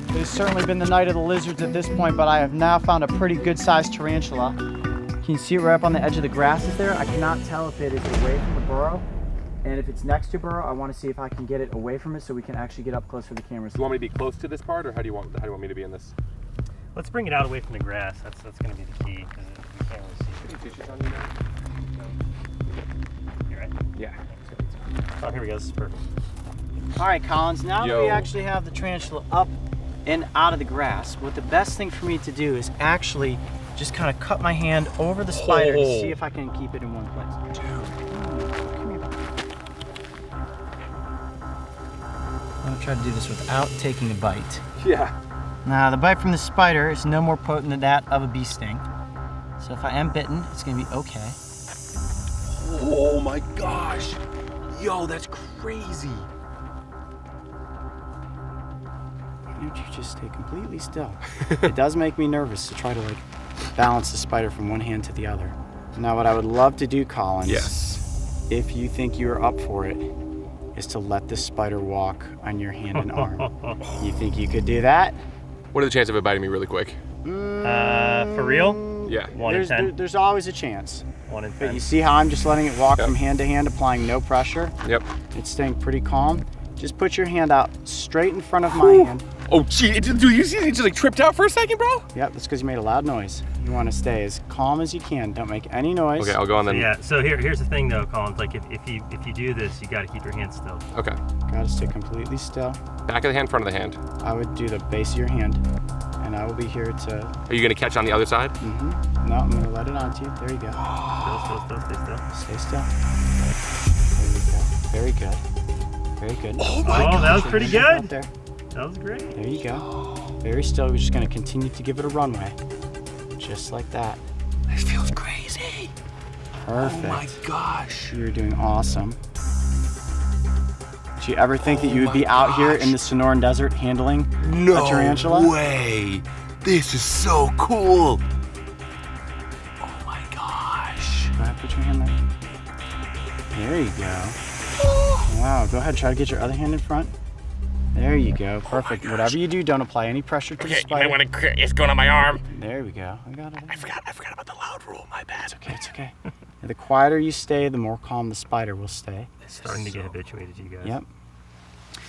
It has certainly been the night of the lizards at this point, but I have now found a pretty good sized tarantula. Can you see it right up on the edge of the grasses there? I cannot tell if it is away from the burrow. And if it's next to burrow, I want to see if I can get it away from it so we can actually get up close for the cameras. Do you want me to be close to this part, or how do you want me to be in this? Let's bring it out away from the grass. That's going to be the key, because you can't really see it. You right? Yeah. Oh, here we go. This is perfect. All right, Collins, now that we actually have the tarantula up and out of the grass, what the best thing for me to do is actually just kind of cut my hand over the spider to see if I can keep it in one place. I'm gonna try to do this without taking a bite. Yeah. Now, the bite from the spider is no more potent than that of a bee sting. So if I am bitten, it's gonna be okay. Oh my gosh. Yo, that's crazy. Why don't you just stay completely still? It does make me nervous to try to like balance the spider from one hand to the other. Now, what I would love to do, Collins, if you think you're up for it, is to let the spider walk on your hand and arm. You think you could do that? What are the chances of it biting me really quick? For real? Yeah. 1 in 10. There's always a chance. 1 in 10. But you see how I'm just letting it walk from hand to hand, applying no pressure? Yep. It's staying pretty calm. Just put your hand out straight in front of my hand. Oh, gee, dude, you see it just like tripped out for a second, bro? Yep, that's because you made a loud noise. You want to stay as calm as you can. Don't make any noise. Okay, I'll go on then. Yeah, so here's the thing though, Collins, like if you do this, you gotta keep your hands still. Okay. Gotta stay completely still. Back of the hand, front of the hand. I would do the base of your hand, and I will be here to... Are you gonna catch on the other side? Mm-hmm. No, I'm gonna let it onto you. There you go. Stay still. Stay still. There you go. Very good. Very good. Oh that was pretty good. There. That was great. There you go. Very still. We're just gonna continue to give it a runway. Just like that. This feels crazy. Perfect. Oh my gosh. You're doing awesome. Did you ever think that you would be out here in the Sonoran Desert handling a tarantula? No way. This is so cool. Oh my gosh. Go ahead, put your hand there. There you go. Wow, go ahead, try to get your other hand in front. There you go, perfect. Whatever you do, don't apply any pressure to the spider. It's going on my arm. There we go. I got it. I forgot about the loud rule, my bad. It's okay, it's okay. The quieter you stay, the more calm the spider will stay. It's starting to get habituated, you guys. Yep.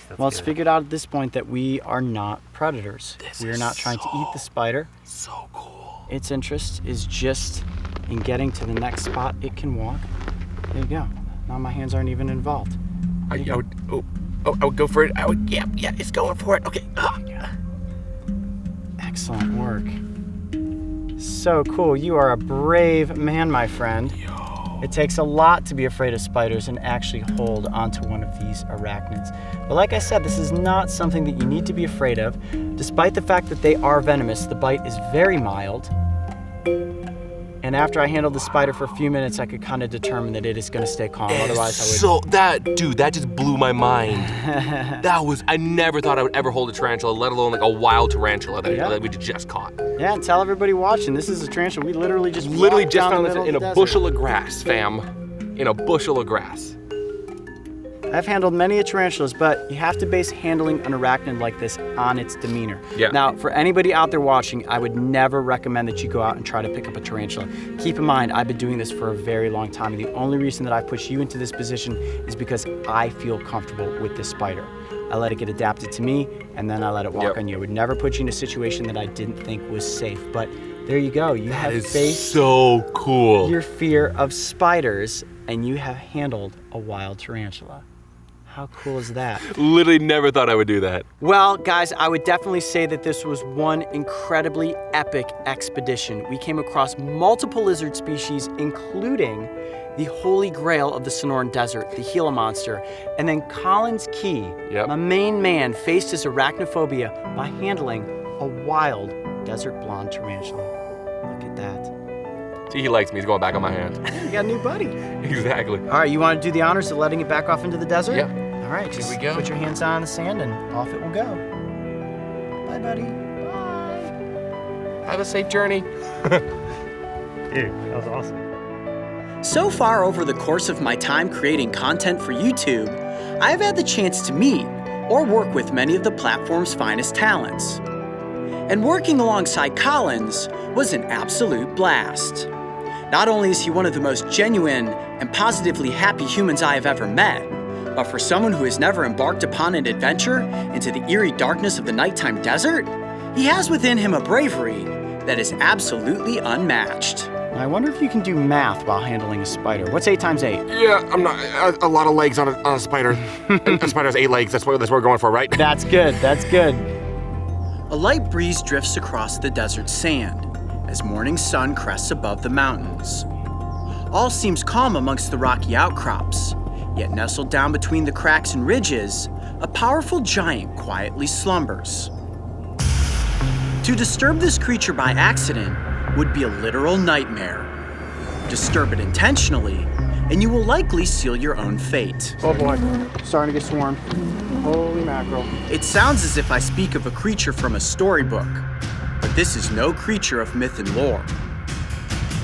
That's Well, it's good. figured out at this point that we are not predators. We are not trying to eat the spider. So cool. Its interest is just in getting to the next spot it can walk. There you go. Now my hands aren't even involved. I would go for it. Yeah, it's going for it. Okay. Excellent work. So cool. You are a brave man, my friend. It takes a lot to be afraid of spiders and actually hold onto one of these arachnids. But like I said, this is not something that you need to be afraid of. Despite the fact that they are venomous, the bite is very mild. And after I handled the spider for a few minutes, I could kind of determine that it is going to stay calm. Otherwise, I would... that just blew my mind. I never thought I would ever hold a tarantula, let alone like a wild tarantula that we just caught. Yeah, and tell everybody watching, this is a tarantula. We literally just found this in a bushel of grass, fam. In a bushel of grass. I've handled many tarantulas, but you have to base handling an arachnid like this on its demeanor. Yeah. Now, for anybody out there watching, I would never recommend that you go out and try to pick up a tarantula. Keep in mind, I've been doing this for a very long time, and the only reason that I push you into this position is because I feel comfortable with this spider. I let it get adapted to me, and then I let it walk on you. I would never put you in a situation that I didn't think was safe, but there you go. You have faced so cool. your fear of spiders, and you have handled a wild tarantula. How cool is that? Literally never thought I would do that. Well, guys, I would definitely say that this was one incredibly epic expedition. We came across multiple lizard species, including the holy grail of the Sonoran Desert, the GILA monster. And then Collins Key, my main man, faced his arachnophobia by handling a wild desert blonde tarantula. Look at that. See, he likes me. He's going back on my hand. You got a new buddy. Exactly. All right, you want to do the honors of letting it back off into the desert? Yep. All right, just Here we go. put your hands on the sand and off it will go. Bye, buddy. Bye. Have a safe journey. Dude, that was awesome. So far over the course of my time creating content for YouTube, I've had the chance to meet or work with many of the platform's finest talents. And working alongside Collins was an absolute blast. Not only is he one of the most genuine and positively happy humans I have ever met, but for someone who has never embarked upon an adventure into the eerie darkness of the nighttime desert, he has within him a bravery that is absolutely unmatched. I wonder if you can do math while handling a spider. What's 8 times 8? Yeah, I'm not. A lot of legs on a spider. A spider has 8 legs. That's what we're going for, right? That's good, that's good. A light breeze drifts across the desert sand as morning sun crests above the mountains. All seems calm amongst the rocky outcrops, yet nestled down between the cracks and ridges, a powerful giant quietly slumbers. To disturb this creature by accident would be a literal nightmare. Disturb it intentionally, and you will likely seal your own fate. Oh boy, starting to get swarmed. Holy mackerel. It sounds as if I speak of a creature from a storybook, but this is no creature of myth and lore.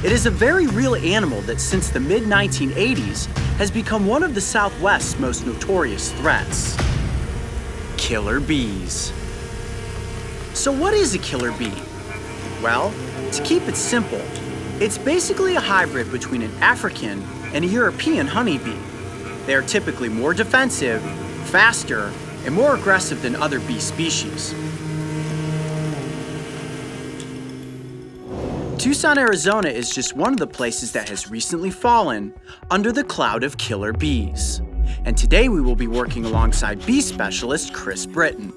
It is a very real animal that since the mid-1980s has become one of the Southwest's most notorious threats. Killer bees. So what is a killer bee? Well, to keep it simple, it's basically a hybrid between an African and a European honeybee. They are typically more defensive, faster, and more aggressive than other bee species. Tucson, Arizona is just one of the places that has recently fallen under the cloud of killer bees. And today we will be working alongside bee specialist Chris Britton.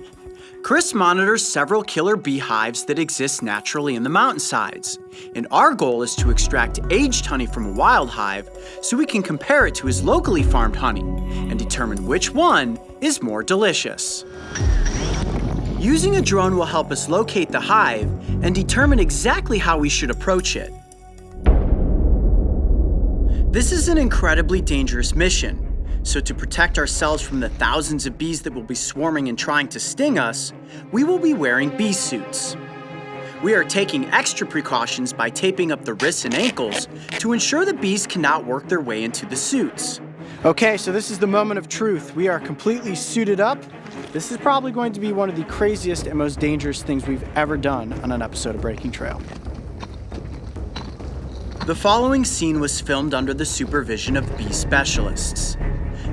Chris monitors several killer beehives that exist naturally in the mountainsides, and our goal is to extract aged honey from a wild hive so we can compare it to his locally farmed honey and determine which one is more delicious. Using a drone will help us locate the hive and determine exactly how we should approach it. This is an incredibly dangerous mission. So to protect ourselves from the thousands of bees that will be swarming and trying to sting us, we will be wearing bee suits. We are taking extra precautions by taping up the wrists and ankles to ensure the bees cannot work their way into the suits. Okay, so this is the moment of truth. We are completely suited up. This is probably going to be one of the craziest and most dangerous things we've ever done on an episode of Breaking Trail. The following scene was filmed under the supervision of bee specialists.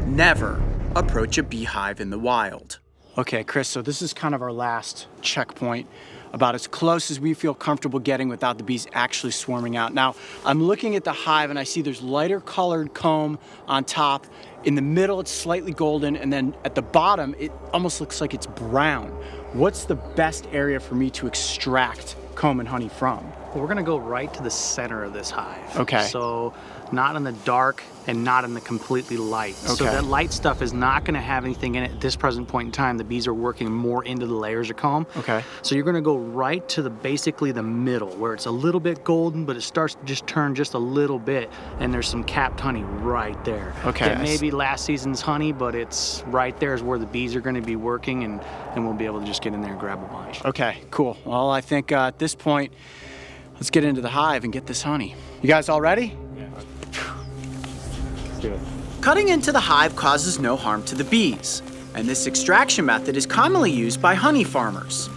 Never approach a beehive in the wild. Okay, Chris, so this is kind of our last checkpoint, about as close as we feel comfortable getting without the bees actually swarming out. Now, I'm looking at the hive and I see there's lighter colored comb on top. In the middle, it's slightly golden, and then at the bottom, it almost looks like it's brown. What's the best area for me to extract comb and honey from? Well, we're gonna go right to the center of this hive. Okay. So not in the dark and not in the completely light. Okay. So that light stuff is not gonna have anything in it at this present point in time. The bees are working more into the layers of comb. Okay. So you're gonna go right to basically the middle where it's a little bit golden, but it starts to just turn just a little bit, and there's some capped honey right there. Okay. It may be last season's honey, but it's right there is where the bees are gonna be working, and we'll be able to just get in there and grab a bunch. Okay, cool. Well, I think at this point, let's get into the hive and get this honey. You guys all ready? Yeah. Let's do it. Cutting into the hive causes no harm to the bees, and this extraction method is commonly used by honey farmers.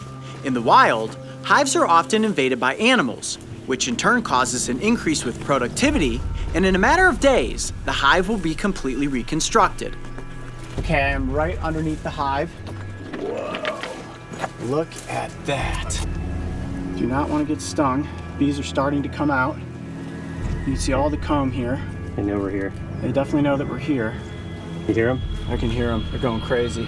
In the wild, hives are often invaded by animals, which in turn causes an increase with productivity, and in a matter of days, the hive will be completely reconstructed. Okay, I am right underneath the hive. Whoa, look at that. Do not want to get stung. Bees are starting to come out. You can see all the comb here. They know we're here. They definitely know that we're here. You hear them? I can hear them. They're going crazy.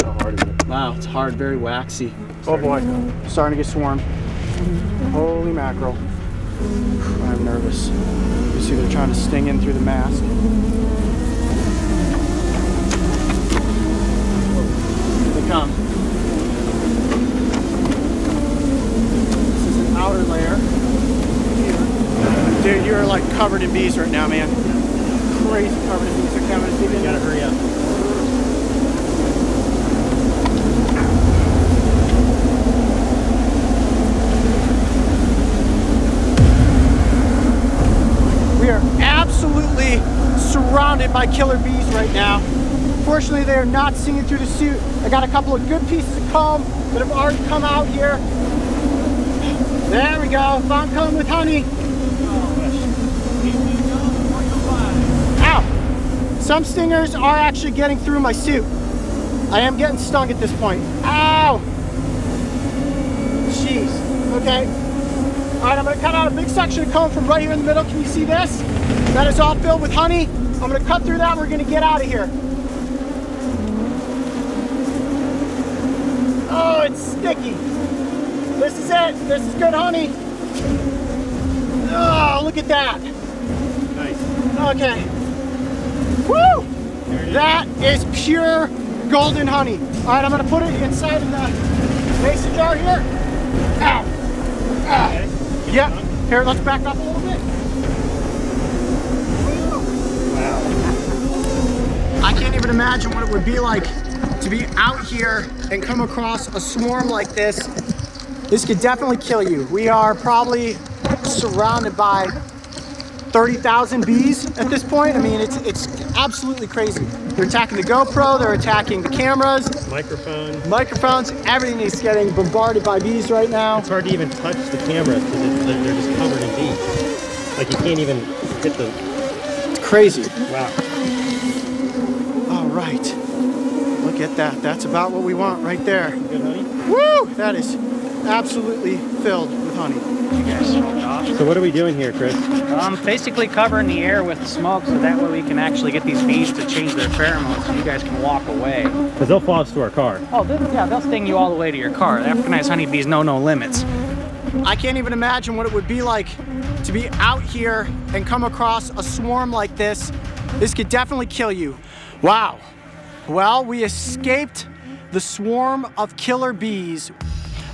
How hard is it? Wow, it's hard, very waxy. Oh boy, starting to get swarmed. Holy mackerel. I'm nervous. You see they're trying to sting in through the mask. Here they come. This is an outer layer. Dude, you're like covered in bees right now, man. Crazy covered in bees. They're coming. You gotta hurry up. surrounded by killer bees right now. Fortunately, they are not singing through the suit. I got a couple of good pieces of comb that have already come out here. There we go, found comb with honey. Ow! Some stingers are actually getting through my suit. I am getting stung at this point. Ow! Jeez, okay. All right, I'm gonna cut out a big section of comb from right here in the middle. Can you see this? That is all filled with honey. I'm gonna cut through that and we're gonna get out of here. Oh, it's sticky. This is it. This is good honey. Oh, look at that. Nice. Okay. Woo! That is pure golden honey. All right, I'm gonna put it inside of the mason jar here. Ow. Okay. Yeah. Here, let's back up a little bit. Wow. I can't even imagine what it would be like to be out here and come across a swarm like this. This could definitely kill you. We are probably surrounded by 30,000 bees at this point. I mean, it's absolutely crazy. They're attacking the GoPro, they're attacking the cameras. Microphones, everything is getting bombarded by bees right now. It's hard to even touch the cameras because they're just covered in bees. Like you can't even hit the... It's crazy. Wow. All right, look at that. That's about what we want right there. Good honey? Woo! That is absolutely filled with honey. You guys show it off. So what are we doing here, Chris? Basically covering the air with smoke so that way we can actually get these bees to change their pheromones so you guys can walk away. Because they'll follow us to our car. Oh, yeah, they'll sting you all the way to your car. The Africanized honeybees know no limits. I can't even imagine what it would be like to be out here and come across a swarm like this. This could definitely kill you. Wow. Well, we escaped the swarm of killer bees.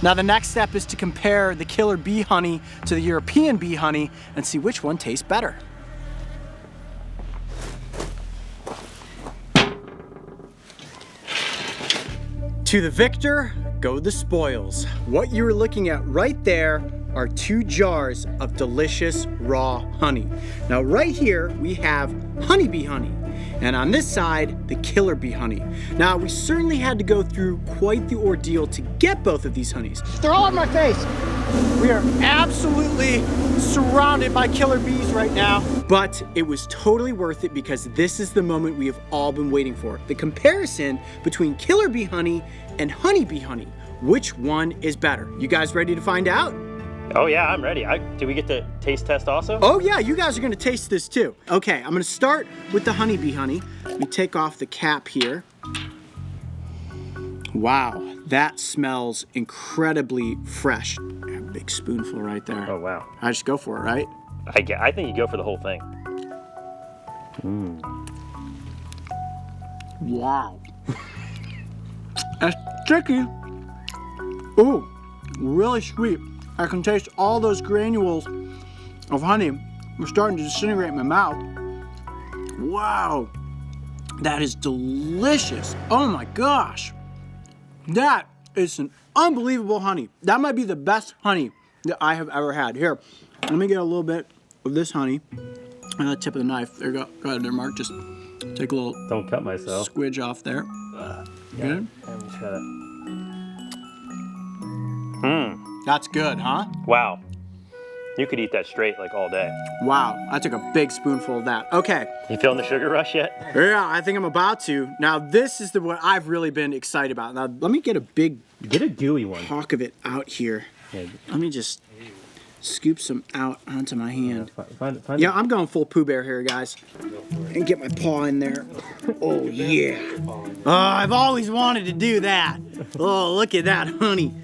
Now the next step is to compare the killer bee honey to the European bee honey and see which one tastes better. To the victor go the spoils. What you're looking at right there are 2 jars of delicious raw honey. Now right here we have honeybee honey, and on this side the killer bee honey. Now we certainly had to go through quite the ordeal to get both of these honeys. They're all on my face. We are absolutely surrounded by killer bees right now, but it was totally worth it because this is the moment we have all been waiting for. The comparison between killer bee honey and honeybee honey. Which one is better? You guys ready to find out? Oh yeah, I'm ready. Do we get to taste test also? Oh yeah, you guys are gonna taste this too. Okay, I'm gonna start with the honeybee honey. Let me take off the cap here. Wow, that smells incredibly fresh. A big spoonful right there. Oh wow. I just go for it, right? I think you go for the whole thing. Wow. That's sticky. Ooh, really sweet. I can taste all those granules of honey. They're starting to disintegrate in my mouth. Wow, that is delicious. Oh my gosh. That is an unbelievable honey. That might be the best honey that I have ever had. Here, let me get a little bit of this honey on the tip of the knife. There you go. Go ahead there, Mark. Just take a little Don't cut myself. squidge off there. Good. That's good, huh? Wow. You could eat that straight like all day. Wow, I took a big spoonful of that. Okay. You feeling the sugar rush yet? Yeah, I think I'm about to. Now this is what I've really been excited about. Now let me get a big Get a gooey one. hawk of it out here. Yeah. Let me just scoop some out onto my hand. Find Yeah, I'm going full Pooh Bear here, guys. And get my paw in there. Oh yeah. Oh, I've always wanted to do that. Oh, look at that honey.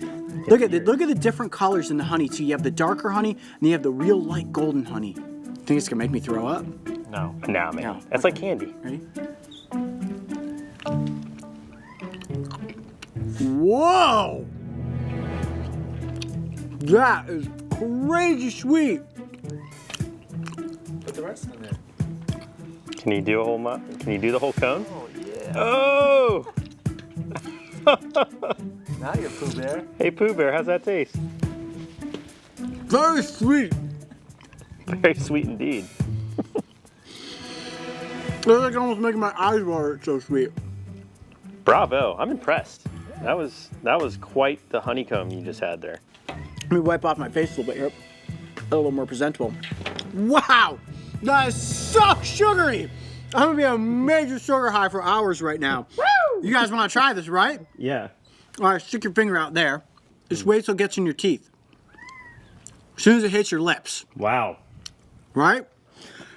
Look at the different colors in the honey too. You have the darker honey and you have the real light golden honey. Think it's gonna make me throw up? No. Nah, man. No. That's like candy. Ready? Whoa! That is crazy sweet. Put the rest in there. Can you do a whole Can you do the whole cone? Oh yeah. Oh! Now you're Pooh Bear. Hey Pooh Bear, how's that taste? Very sweet. Very sweet indeed. It's like almost making my eyes water. It's so sweet. Bravo, I'm impressed. That was quite the honeycomb you just had there. Let me wipe off my face a little bit here. A little more presentable. Wow, that is so sugary. I'm gonna be a major sugar high for hours right now. Woo! You guys wanna try this, right? Yeah. All right, stick your finger out there. Just wait till it gets in your teeth. As soon as it hits your lips, Wow. right?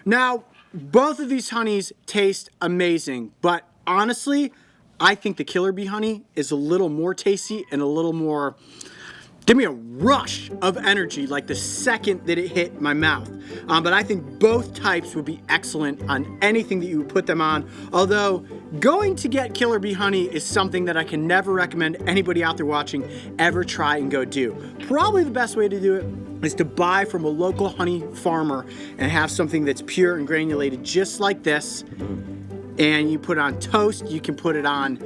Now, both of these honeys taste amazing, but honestly, I think the Killer Bee honey is a little more tasty and a little more, give me a rush of energy like the second that it hit my mouth. But I think both types would be excellent on anything that you would put them on. Although going to get Killer Bee honey is something that I can never recommend anybody out there watching ever try and go do. Probably the best way to do it is to buy from a local honey farmer and have something that's pure and granulated just like this. And you put it on toast, you can put it on,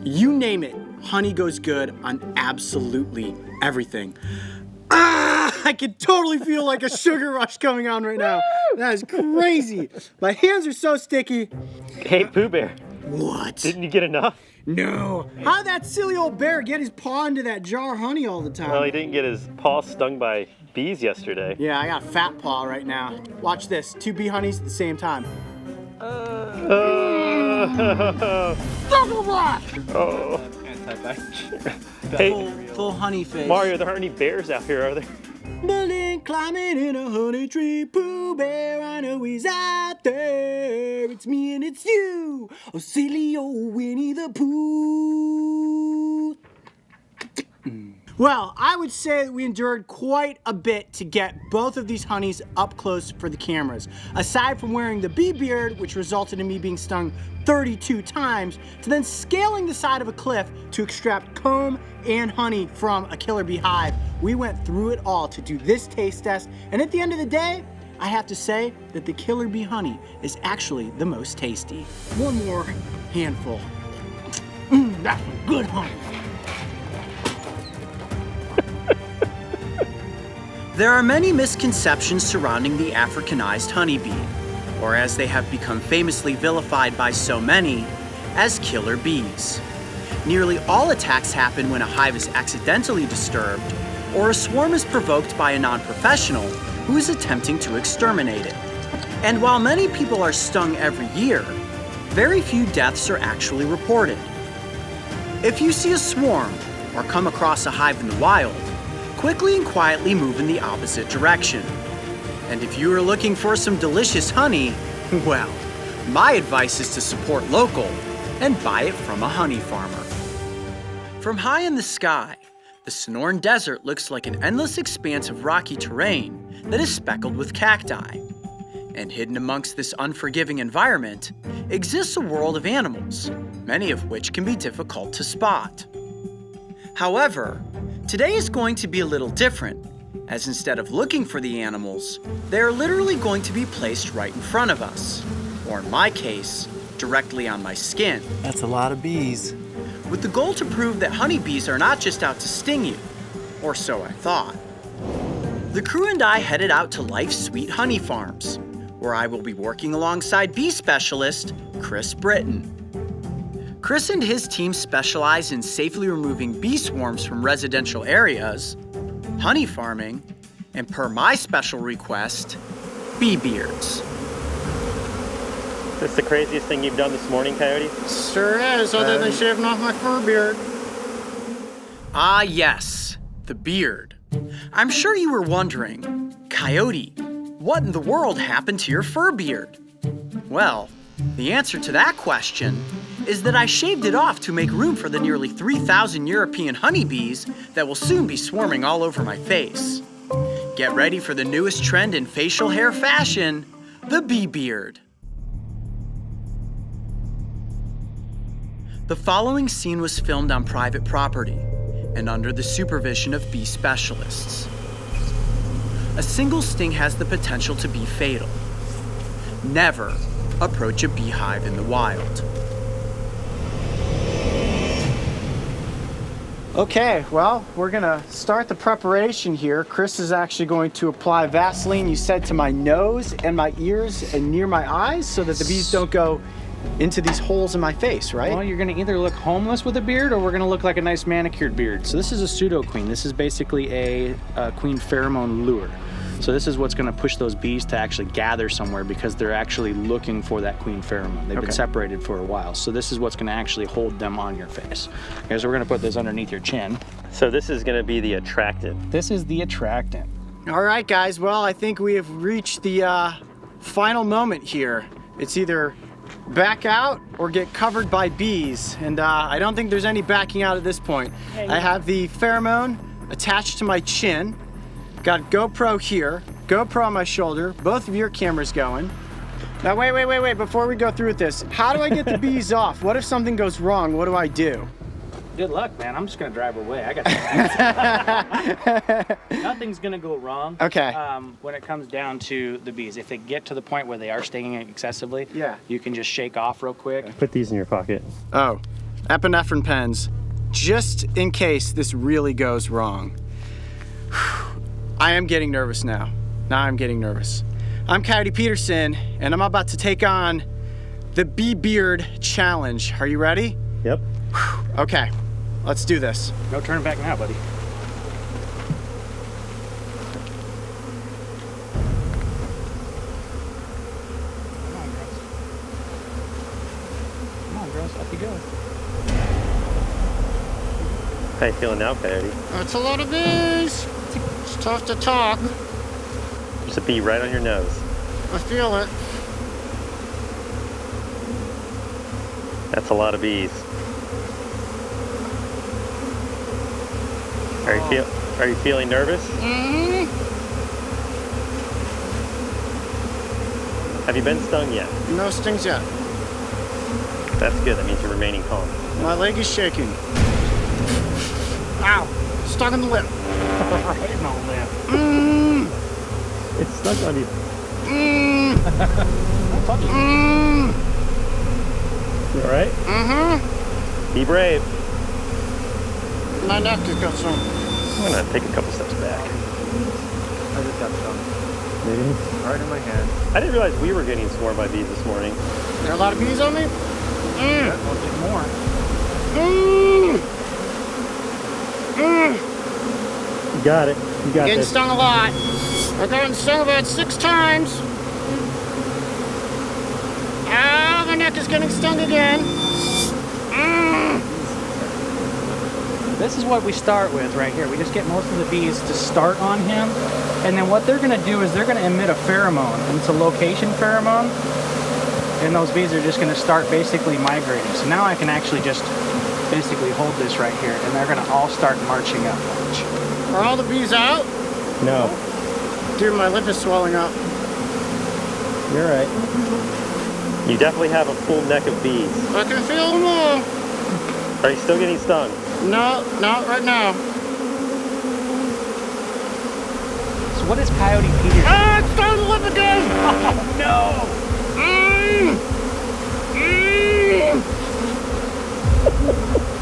you name it. Honey goes good on absolutely everything. I can totally feel like a sugar rush coming on right now. That is crazy. My hands are so sticky. Hey, Pooh Bear, What? didn't you get enough? No. How'd that silly old bear get his paw into that jar of honey all the time? Well, he didn't get his paw stung by bees yesterday. Yeah, I got a fat paw right now. Watch this. 2 bee honeys at the same time. Sugar rush! Oh. Hey, Full honey face. Mario, there aren't any bears out here, are there? Building, climbing in a honey tree, Pooh Bear, I know he's out there. It's me and it's you, oh silly old Winnie the Pooh. Well, I would say that we endured quite a bit to get both of these honeys up close for the cameras. Aside from wearing the bee beard, which resulted in me being stung 32 times, to then scaling the side of a cliff to extract comb and honey from a killer bee hive, we went through it all to do this taste test, and at the end of the day, I have to say that the killer bee honey is actually the most tasty. One more handful. That's good honey. There are many misconceptions surrounding the Africanized honeybee, or as they have become famously vilified by so many, as killer bees. Nearly all attacks happen when a hive is accidentally disturbed, or a swarm is provoked by a non-professional who is attempting to exterminate it. And while many people are stung every year, very few deaths are actually reported. If you see a swarm or come across a hive in the wild, quickly and quietly move in the opposite direction. And if you are looking for some delicious honey, well, my advice is to support local and buy it from a honey farmer. From high in the sky, the Sonoran Desert looks like an endless expanse of rocky terrain that is speckled with cacti. And hidden amongst this unforgiving environment exists a world of animals, many of which can be difficult to spot. However, today is going to be a little different, as instead of looking for the animals, they are literally going to be placed right in front of us, or in my case, directly on my skin. That's a lot of bees. With the goal to prove that honeybees are not just out to sting you, or so I thought. The crew and I headed out to Life's Sweet Honey Farms, where I will be working alongside bee specialist Chris Britton. Chris and his team specialize in safely removing bee swarms from residential areas, honey farming, and per my special request, bee beards. That's the craziest thing you've done this morning, Coyote? Sure is, other than shaving off my fur beard. Ah yes, the beard. I'm sure you were wondering, Coyote, what in the world happened to your fur beard? Well, the answer to that question is that I shaved it off to make room for the nearly 3,000 European honeybees that will soon be swarming all over my face. Get ready for the newest trend in facial hair fashion, the bee beard. The following scene was filmed on private property and under the supervision of bee specialists. A single sting has the potential to be fatal. Never approach a beehive in the wild. Okay, well, we're gonna start the preparation here. Chris is actually going to apply Vaseline, you said, to my nose and my ears and near my eyes so that the bees don't go into these holes in my face, right? Well, you're gonna either look homeless with a beard or we're gonna look like a nice manicured beard. So this is a pseudo queen. This is basically a queen pheromone lure. So this is what's gonna push those bees to actually gather somewhere because they're actually looking for that queen pheromone. They've been separated for a while. So this is what's gonna actually hold them on your face. Okay, so we're gonna put this underneath your chin. So this is gonna be the attractant. This is the attractant. All right, guys, well, I think we have reached the final moment here. It's either back out or get covered by bees. And I don't think there's any backing out at this point. I have the pheromone attached to my chin. Got GoPro here, GoPro on my shoulder, both of your cameras going. Now wait, before we go through with this, how do I get the bees off? What if something goes wrong? What do I do? Good luck, man. I'm just gonna drive away. I got nothing's gonna go wrong. Okay. When it comes down to the bees, if they get to the point where they are stinging excessively, yeah, you can just shake off real quick. Put these in your pocket. Oh, epinephrine pens, just in case this really goes wrong. I am getting nervous now. Now I'm getting nervous. I'm Coyote Peterson, and I'm about to take on the Bee Beard Challenge. Are you ready? Yep. Okay, let's do this. No turn back now, buddy. Come on, girls, up you go. How you feeling now, Coyote? That's a lot of bees. It's tough to talk. There's a bee right on your nose. I feel it. That's a lot of bees. Are you feeling nervous? Mm-hmm. Have you been stung yet? No stings yet. That's good. That means you're remaining calm. My leg is shaking. Ow! Stuck in the lip. Right in the lip. Mmm. It's stuck on you. Mmm. Mmm. You all right? Mm-hmm. Be brave. My neck has got some. I'm gonna take a couple steps back. I just got stung. Maybe. Right in my hand. I didn't realize we were getting swarmed by bees this morning. There are a lot of bees on me? Mmm. We'll get more. Mmm. Mmm. You got it. You got Getting this. stung a lot. I've gotten stung about 6 times. Ah, my neck is getting stung again. Mmm. This is what we start with right here. We just get most of the bees to start on him. And then what they're gonna do is they're gonna emit a pheromone. And it's a location pheromone. And those bees are just gonna start basically migrating. So now I can actually just basically hold this right here and they're gonna all start marching up. Watch. Are all the bees out? No. Dude, my lip is swelling up. You're right. You definitely have a full neck of bees. I can feel them all. Are you still getting stung? No, not right now. So what is Coyote Peterson? Ah, it's starting to lip again! No!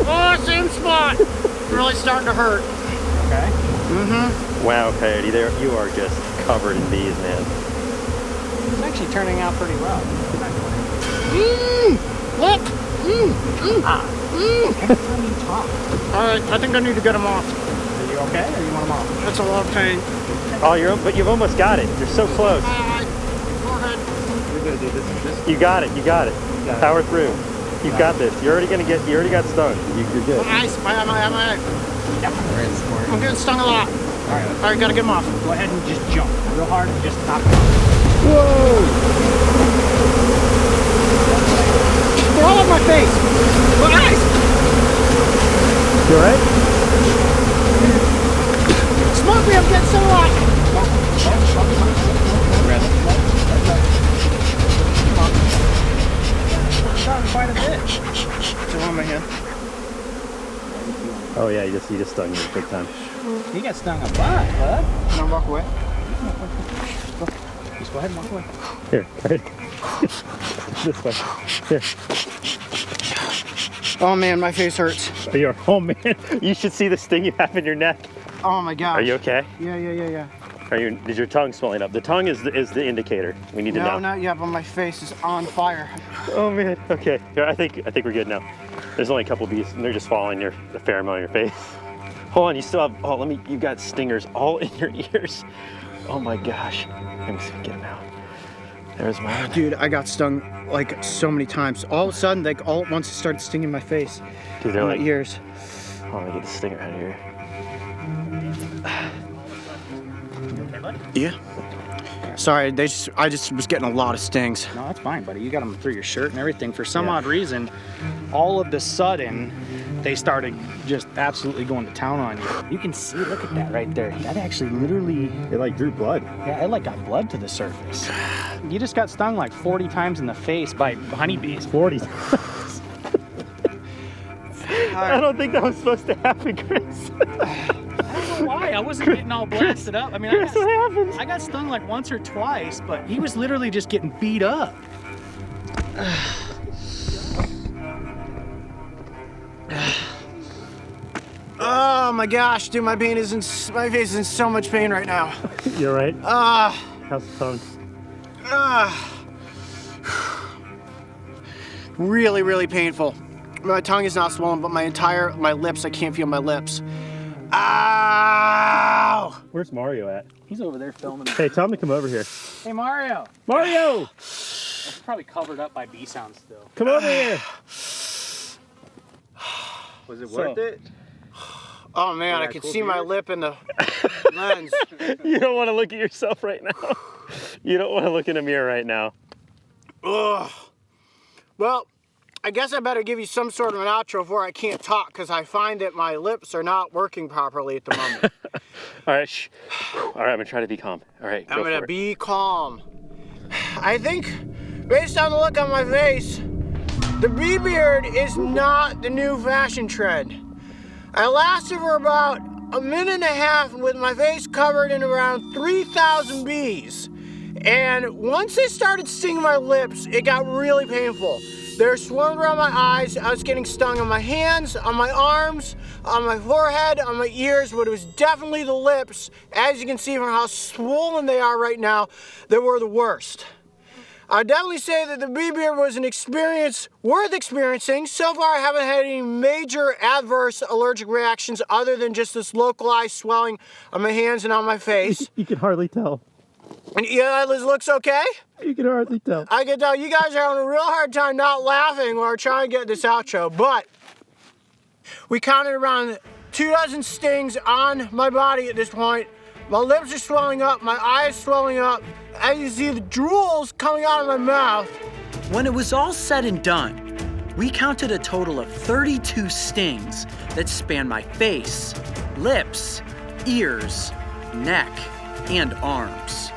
Oh, same spot. Really starting to hurt. Okay. Mm-hmm. Wow, Coyote, there you are just covered in bees, man. It's actually turning out pretty well. Look. Every time you talk. All right, I think I need to get them off. Are you okay or you want them off? That's a lot of pain. Oh, but you've almost got it. You're so close. All right, go ahead. We're gonna do this. You got it. You got it. Power through. You've got this. You already got stung. You're good. Nice. Am I? Yep. I'm getting stung a lot. All right, Gotta get them off. go ahead and just jump real hard and just knock them off. Whoa! They're all on my face. My eyes. You alright? Smoke me, I'm getting so hot. Quite a bit. Still on my hand. Oh yeah, you just stung me big time. You got stung a lot, bud. Now walk away. Just go ahead and walk away. Here, right. This way. Here. Oh man, my face hurts. Oh man, you should see the sting you have in your neck. Oh my gosh. Are you okay? Yeah. Is your tongue swelling up? The tongue is the indicator. We need to know. No, not yet, but my face is on fire. Oh man. Okay. Here, I think we're good now. There's only a couple bees, and they're just falling a fair amount on your face. Hold on, you still have. Oh, you got stingers all in your ears. Oh my gosh. Let me see if I can get them out. There's mine. Dude, I got stung like so many times. All of a sudden, like all at once, it started stinging my face. Dude, they're like my ears. I want to get the stinger out of here. Yeah. Sorry, I just was getting a lot of stings. No, that's fine, buddy. You got them through your shirt and everything. For some odd reason, all of the sudden, they started just absolutely going to town on you. You can see, look at that right there. That actually literally... It like drew blood. Yeah, it like got blood to the surface. You just got stung like 40 times in the face by honeybees. 40 times. I don't think that was supposed to happen, Chris. I don't know why. I wasn't getting all blasted up. I mean, I got stung like once or twice, but he was literally just getting beat up. Oh my gosh, dude, my face is in so much pain right now. You're right. How's the tongue? Really, really painful. My tongue is not swollen, but my lips, I can't feel my lips. Ow! Where's Mario at? He's over there filming. Hey, tell him to come over here. Hey, Mario. Mario! It's probably covered up by bee sounds still. Come over here. Was it worth it? Oh man, I can see my lip in the lens. You don't want to look at yourself right now. You don't want to look in a mirror right now. Ugh. Well, I guess I better give you some sort of an outro before I can't talk, because I find that my lips are not working properly at the moment. All right, shh. All right, I'm gonna try to be calm. All right, I'm gonna be calm. I think, based on the look on my face, the bee beard is not the new fashion trend. I lasted for about a minute and a half with my face covered in around 3,000 bees. And once they started stinging my lips, it got really painful. They were swirling around my eyes. I was getting stung on my hands, on my arms, on my forehead, on my ears, but it was definitely the lips. As you can see from how swollen they are right now, they were the worst. I'd definitely say that the bee beard was an experience worth experiencing. So far, I haven't had any major adverse allergic reactions other than just this localized swelling on my hands and on my face. You can hardly tell. Yeah, this looks okay? You can hardly tell. I can tell you guys are having a real hard time not laughing while we're trying to get this outro, but we counted around 24 stings on my body at this point. My lips are swelling up, my eyes swelling up. As you see, the drool's coming out of my mouth. When it was all said and done, we counted a total of 32 stings that spanned my face, lips, ears, neck, and arms.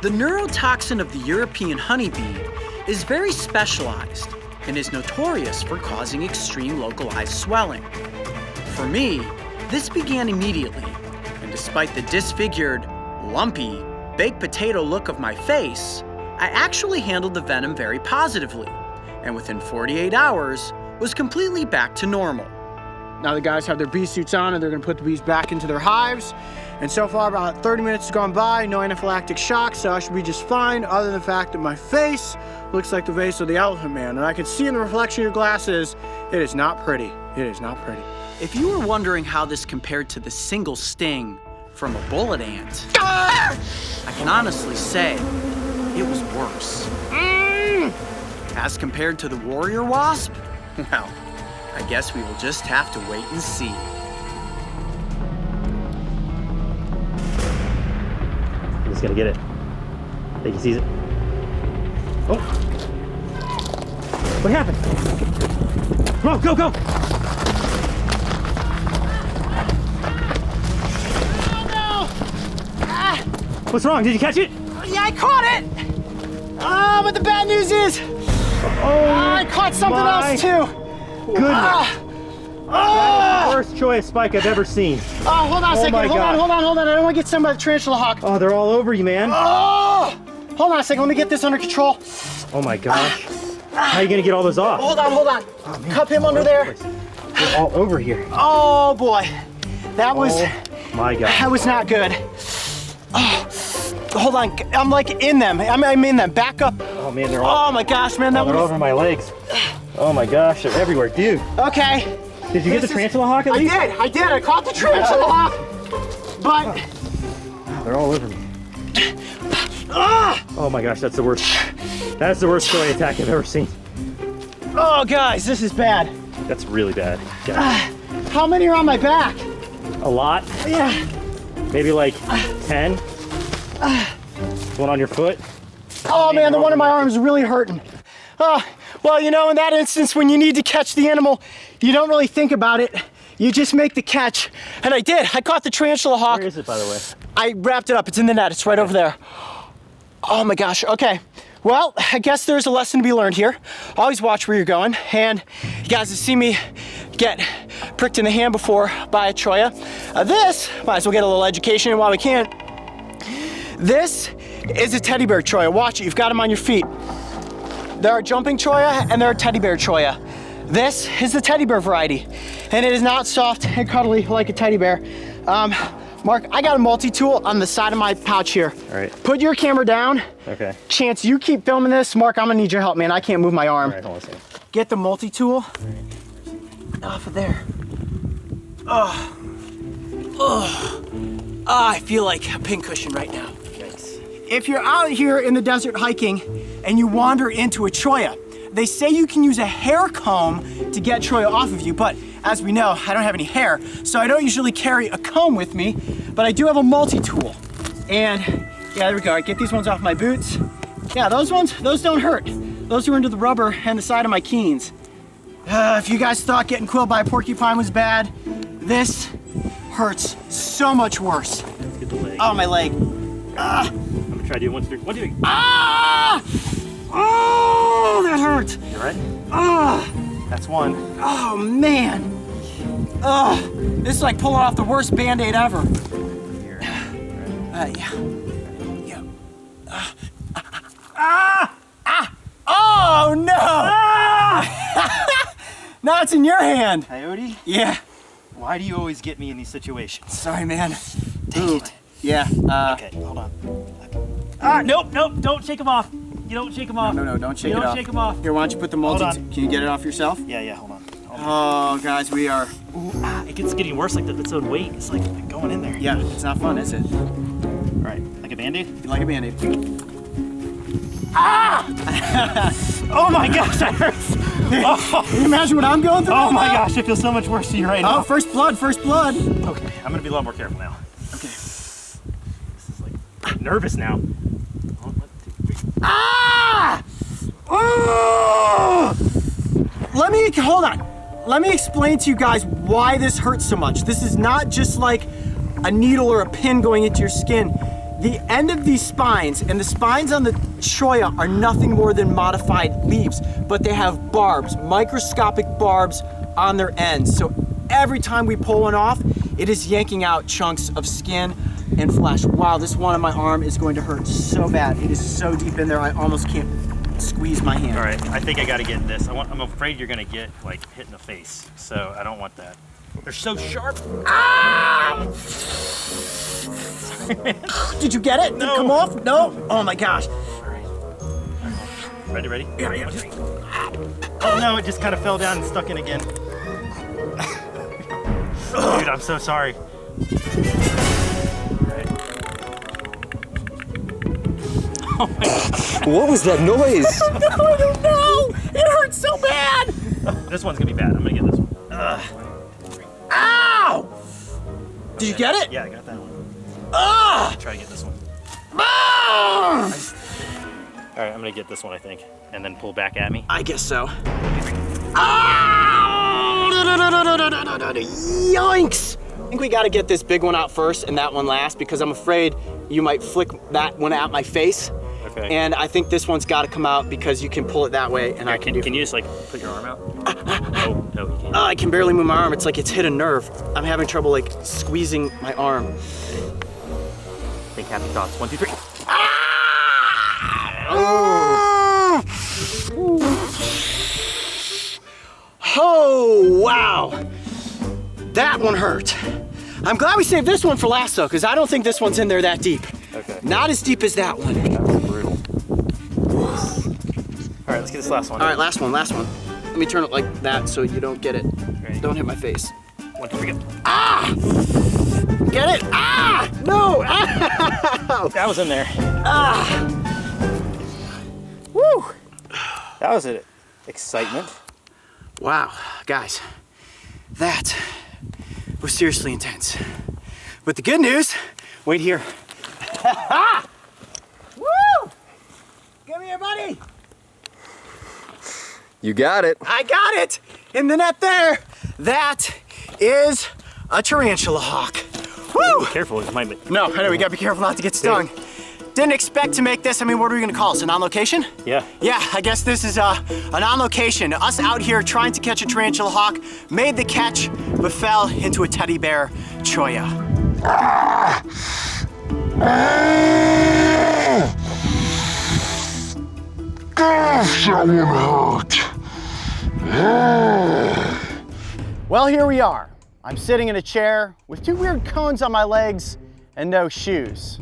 The neurotoxin of the European honeybee is very specialized and is notorious for causing extreme localized swelling. For me, this began immediately, and despite the disfigured, lumpy, baked potato look of my face, I actually handled the venom very positively, and within 48 hours, was completely back to normal. Now the guys have their bee suits on and they're gonna put the bees back into their hives. And so far about 30 minutes has gone by, no anaphylactic shock, so I should be just fine, other than the fact that my face looks like the face of the Elephant Man. And I can see in the reflection of your glasses, it is not pretty. It is not pretty. If you were wondering how this compared to the single sting from a bullet ant, I can honestly say it was worse. As compared to the warrior wasp, well, I guess we will just have to wait and see. I'm just gonna get it. I think he sees it. Oh! What happened? Come on, go, go! What's wrong? Did you catch it? Yeah, I caught it! But the bad news is, I caught something else too. Goodness. That is the worst choice spike I've ever seen. Hold on a second. Hold on. I don't want to get stung by the tarantula hawk. Oh, they're all over you, man. Hold on a second. Let me get this under control. Oh my gosh. How are you gonna get all those off? Hold on. Cup him under there. They're all over here. Oh boy, that was My God. that was not good. Oh, hold on, I'm like in them. I'm in them. Back up. Oh man, they're all. Oh my gosh, man, that They're was. over my legs. Oh my gosh, they're everywhere, dude. Okay. Did you get the tarantula hawk at least? I did. I caught the tarantula hawk, but They're all over me. Oh my gosh, that's the worst. That's the worst cholla attack I've ever seen. oh guys, this is bad. That's really bad. Yeah. How many are on my back? A lot. Yeah. Maybe like 10. One on your foot. Oh man, the one in my arm is really hurting. Well, you know, in that instance, when you need to catch the animal, you don't really think about it. You just make the catch. And I did. I caught the tarantula hawk. Where is it, by the way? I wrapped it up. It's in the net. It's right over there. Oh my gosh. Okay. Well, I guess there's a lesson to be learned here. Always watch where you're going. And you guys have seen me get pricked in the hand before by a cholla. This, might as well get a little education while we can. This is a teddy bear cholla. Watch it. You've got them on your feet. There are jumping cholla and there are teddy bear cholla. This is the teddy bear variety, and it is not soft and cuddly like a teddy bear. Mark, I got a multi-tool on the side of my pouch here. All right. Put your camera down. Okay. Chance, you keep filming this. Mark, I'm gonna need your help, man. I can't move my arm. All right, hold on a second. Get the multi-tool off of there. I feel like a pincushion right now. If you're out here in the desert hiking and you wander into a cholla, they say you can use a hair comb to get cholla off of you, but as we know, I don't have any hair, so I don't usually carry a comb with me, but I do have a multi-tool. And yeah, there we go. I get these ones off my boots. Yeah, those ones, those don't hurt. Those are into the rubber and the side of my keens. If you guys thought getting quilled by a porcupine was bad, this hurts so much worse. Let's get the leg. Oh, my leg. I'm gonna try to do 1, 2, 3. 1, 2, 3. Ah! Oh, that hurt. You right? Ah! That's one. Oh, man. Oh, this is like pulling off the worst Band-Aid ever. Here. Yeah. Oh, no! Now it's in your hand. Coyote, Yeah. why do you always get me in these situations? Sorry, man. Dang it. Yeah. Okay, hold on. Nope, don't shake them off. You don't shake them off. No, don't shake You it don't off. shake them off. Here, why don't you put the multi... Hold on. Can you get it off yourself? Yeah, hold on. Oh, guys, we are... It gets getting worse like its own weight. It's like going in there. Yeah, it's not fun, is it? All right, like a Band-Aid? You like a Band-Aid. Oh my gosh, that hurts. Can you imagine what I'm going through? Oh my now? gosh, I feel so much worse than you right Oh, now. first blood. Okay, I'm gonna be a lot more careful now. Okay. This is like, I'm nervous now. 1, 2, 3. Ah! Oh! Hold on. Let me explain to you guys why this hurts so much. This is not just like a needle or a pin going into your skin. The end of these spines, and the spines on the cholla are nothing more than modified leaves, but they have barbs, microscopic barbs on their ends. So every time we pull one off, it is yanking out chunks of skin and flesh. Wow, this one on my arm is going to hurt so bad. It is so deep in there, I almost can't squeeze my hand. All right, I think I gotta get this. I'm afraid you're gonna get like hit in the face, so I don't want that. They're so sharp. Ah! Did you get it? Did it come off? No? Oh my gosh. Ready? Yeah. Oh no, it just kind of fell down and stuck in again. Dude, I'm so sorry. What was that noise? I don't know. It hurts so bad. This one's gonna be bad. I'm gonna get this one. Ow! Did you get it? Yeah, I got that one. Ah! Try to get this one. Ah! All right, I'm gonna get this one, I think, and then pull back at me. I guess so. Ah! Yoinks! I think we gotta get this big one out first and that one last because I'm afraid you might flick that one at my face. Okay. And I think this one's gotta come out because you can pull it that way and I can do. Can you just like put your arm out? Oh, no, you can't. I can barely move my arm. It's like it's hit a nerve. I'm having trouble like squeezing my arm. Think happy thoughts. 1, 2, 3. Ah! Wow, that one hurt. I'm glad we saved this one for last though, because I don't think this one's in there that deep. Okay. Not as deep as that one. That's brutal. All right, let's get this last one. All right, last one. Let me turn it like that so you don't get it. Ready? Don't hit my face. 1, 2, 3, go. Ah! Get it? Ah! No! Ow! That was in there. Ah! Woo! That was an excitement. Wow, guys, that was seriously intense. But the good news, wait here. Woo! Come here, buddy. You got it. I got it in the net there. That is a tarantula hawk. Woo! Careful, it might be. No, I know, we gotta be careful not to get stung. Didn't expect to make this. I mean, what are we gonna call this? A non-location? Yeah. Yeah, I guess this is a non-location. Us out here trying to catch a tarantula hawk, made the catch, but fell into a teddy bear cholla. Gosh, that one hurt. Well, here we are. I'm sitting in a chair with 2 weird cones on my legs and no shoes.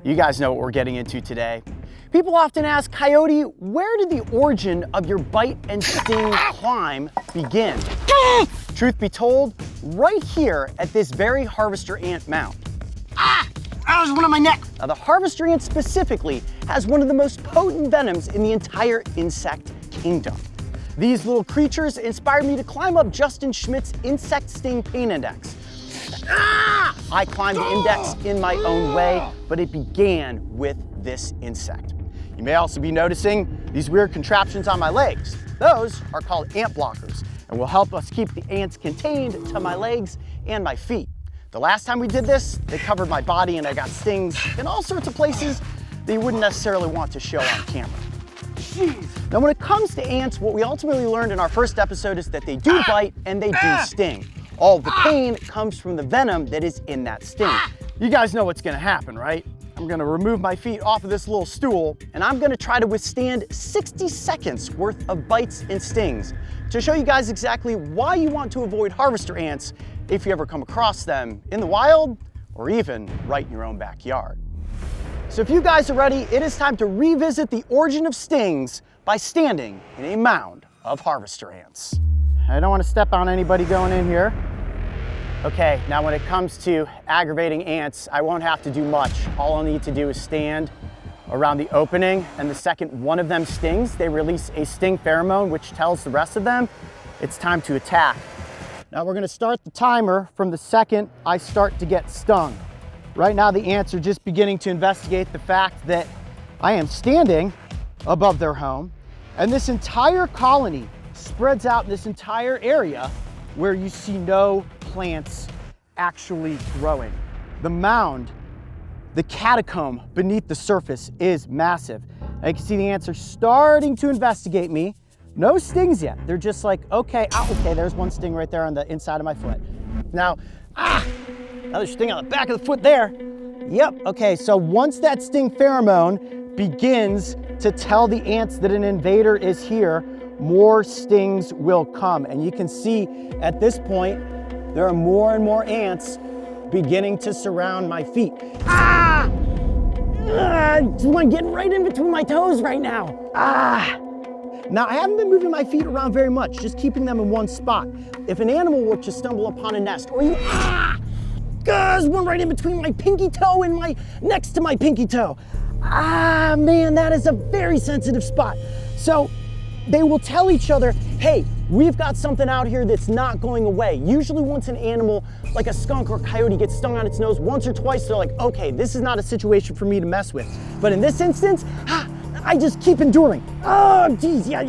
You guys know what we're getting into today. People often ask, Coyote, where did the origin of your bite and sting climb begin? Truth be told, right here at this very harvester ant mound. Ah! That was one on my neck. Now, the harvester ant specifically has one of the most potent venoms in the entire insect kingdom. These little creatures inspired me to climb up Justin Schmidt's insect sting pain index. Ah! I climbed the index in my own way, but it began with this insect. You may also be noticing these weird contraptions on my legs. Those are called ant blockers and will help us keep the ants contained to my legs and my feet. The last time we did this, they covered my body and I got stings in all sorts of places that you wouldn't necessarily want to show on camera. Now, when it comes to ants, what we ultimately learned in our first episode is that they do bite and they do sting. All of the pain comes from the venom that is in that sting. You guys know what's gonna happen, right? I'm gonna remove my feet off of this little stool and I'm gonna try to withstand 60 seconds worth of bites and stings to show you guys exactly why you want to avoid harvester ants if you ever come across them in the wild or even right in your own backyard. So if you guys are ready, it is time to revisit the origin of stings by standing in a mound of harvester ants. I don't want to step on anybody going in here. Okay, now when it comes to aggravating ants, I won't have to do much. All I'll need to do is stand around the opening, and the second one of them stings, they release a sting pheromone, which tells the rest of them it's time to attack. Now we're gonna start the timer from the second I start to get stung. Right now, the ants are just beginning to investigate the fact that I am standing above their home, and this entire colony spreads out in this entire area where you see no plants actually growing. The mound, the catacomb beneath the surface is massive. Now you can see the ants are starting to investigate me. No stings yet. They're just like, okay, okay, there's one sting right there on the inside of my foot. Now, another sting on the back of the foot there. Yep, okay, so once that sting pheromone begins to tell the ants that an invader is here, more stings will come. And you can see at this point, there are more and more ants beginning to surround my feet. Just want to get right in between my toes right now. Now, I haven't been moving my feet around very much, just keeping them in one spot. If an animal were to stumble upon a nest, or you, there's one right in between my pinky toe and next to my pinky toe. Man, that is a very sensitive spot. So they will tell each other, hey, we've got something out here that's not going away. Usually once an animal, like a skunk or a coyote, gets stung on its nose once or twice, they're like, okay, this is not a situation for me to mess with. But in this instance, I just keep enduring. Oh, geez, yeah,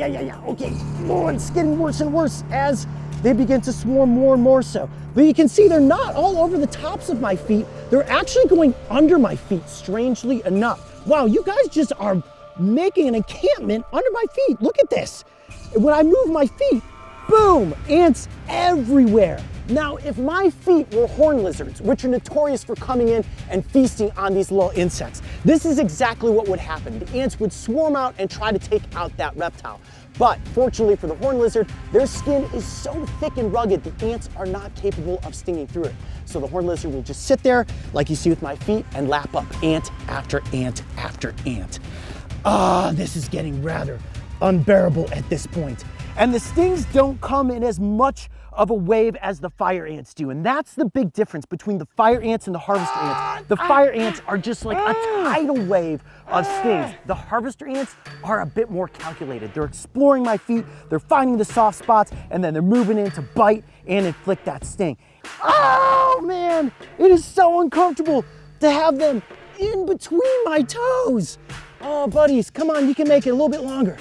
okay. Oh, it's getting worse and worse as they begin to swarm more and more so. But you can see they're not all over the tops of my feet. They're actually going under my feet, strangely enough. Wow, you guys just are making an encampment under my feet. Look at this. When I move my feet, boom, ants everywhere. Now, if my feet were horn lizards, which are notorious for coming in and feasting on these little insects, this is exactly what would happen. The ants would swarm out and try to take out that reptile. But fortunately for the horned lizard, their skin is so thick and rugged, the ants are not capable of stinging through it. So the horned lizard will just sit there, like you see with my feet, and lap up ant after ant after ant. This is getting rather unbearable at this point. And the stings don't come in as much of a wave as the fire ants do. And that's the big difference between the fire ants and the harvester ants. The fire ants are just like a tidal wave of stings. The harvester ants are a bit more calculated. They're exploring my feet, they're finding the soft spots, and then they're moving in to bite and inflict that sting. Oh man, it is so uncomfortable to have them in between my toes. Oh buddies, come on, you can make it a little bit longer.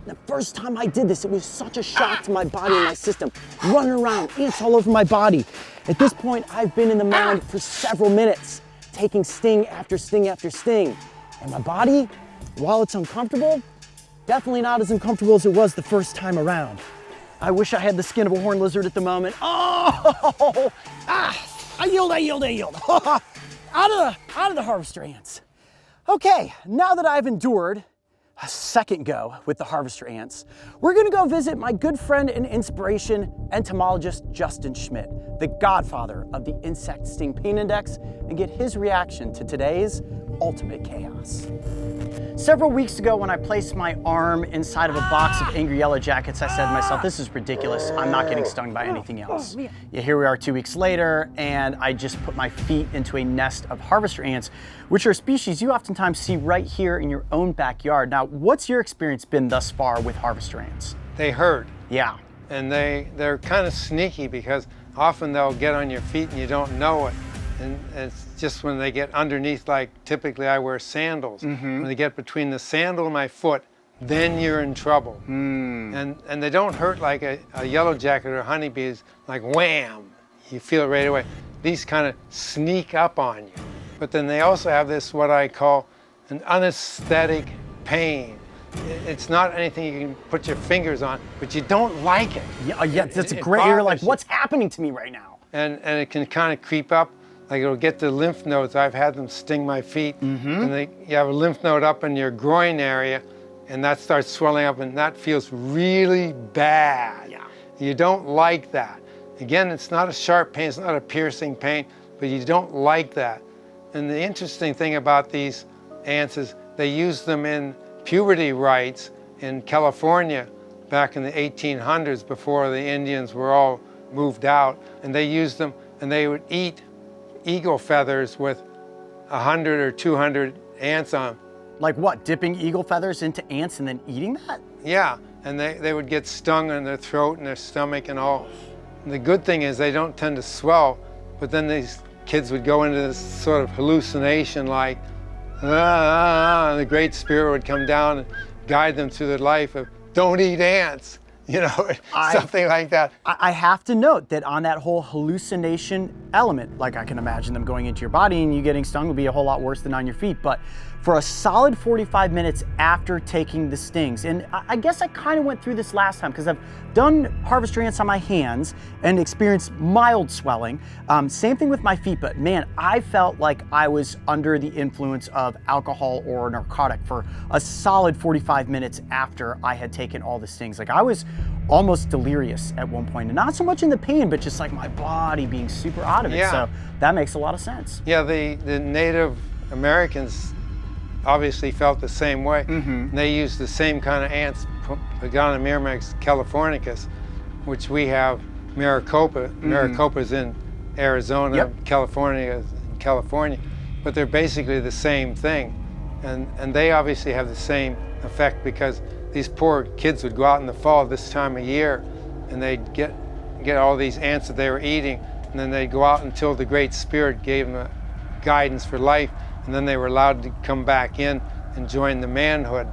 The first time I did this, it was such a shock to my body and my system. Running around, ants all over my body. At this point, I've been in the mound for several minutes, taking sting after sting after sting. And my body, while it's uncomfortable, definitely not as uncomfortable as it was the first time around. I wish I had the skin of a horned lizard at the moment. Oh, I yield. out of the harvester ants. Okay, now that I've endured a second go with the harvester ants, we're gonna go visit my good friend and inspiration, entomologist Justin Schmidt, the godfather of the insect sting pain index, and get his reaction to today's ultimate chaos. Several weeks ago, when I placed my arm inside of a box of angry yellow jackets, I said to myself, this is ridiculous. I'm not getting stung by anything else. Yeah, here we are 2 weeks later, and I just put my feet into a nest of harvester ants, which are a species you oftentimes see right here in your own backyard. Now, what's your experience been thus far with harvester ants? They hurt. Yeah. And they're kind of sneaky because often they'll get on your feet and you don't know it. And it's just when they get underneath, like typically I wear sandals. When they get between the sandal and my foot, then you're in trouble. And they don't hurt like a yellow jacket or honeybees, like wham, you feel it right away. These kind of sneak up on you. But then they also have this, what I call an anesthetic pain. It's not anything you can put your fingers on, but you don't like it. Yeah, that's a great, you're like, what's happening to me right now? And it can kind of creep up. Like it'll get the lymph nodes. I've had them sting my feet. And you have a lymph node up in your groin area, and that starts swelling up, and that feels really bad. Yeah. You don't like that. Again, it's not a sharp pain, it's not a piercing pain, but you don't like that. And the interesting thing about these ants is they use them in puberty rites in California back in the 1800s before the Indians were all moved out. And they used them, and they would eat eagle feathers with 100 or 200 ants on. Like what, dipping eagle feathers into ants and then eating that? Yeah, and they would get stung in their throat and their stomach and all. And the good thing is they don't tend to swell, but then these kids would go into this sort of hallucination like, and the Great Spirit would come down and guide them through their life of, don't eat ants. You know, something like that. I have to note that on that whole hallucination element, like I can imagine them going into your body and you getting stung would be a whole lot worse than on your feet, but for a solid 45 minutes after taking the stings, and I guess I kind of went through this last time because I've done harvester ants on my hands and experienced mild swelling. Same thing with my feet, but man, I felt like I was under the influence of alcohol or narcotic for a solid 45 minutes after I had taken all the stings. Like I was almost delirious at one point, and not so much in the pain, but just like my body being super out of it. Yeah. So that makes a lot of sense. Yeah, the Native Americans obviously felt the same way. They used the same kind of ants, Pagana myrmex californicus, which we have Maricopa. Maricopa's in Arizona, California is in California, but they're basically the same thing. And they obviously have the same effect because these poor kids would go out in the fall this time of year and they'd get all these ants that they were eating, and then they'd go out until the Great Spirit gave them a guidance for life, and then they were allowed to come back in and join the manhood.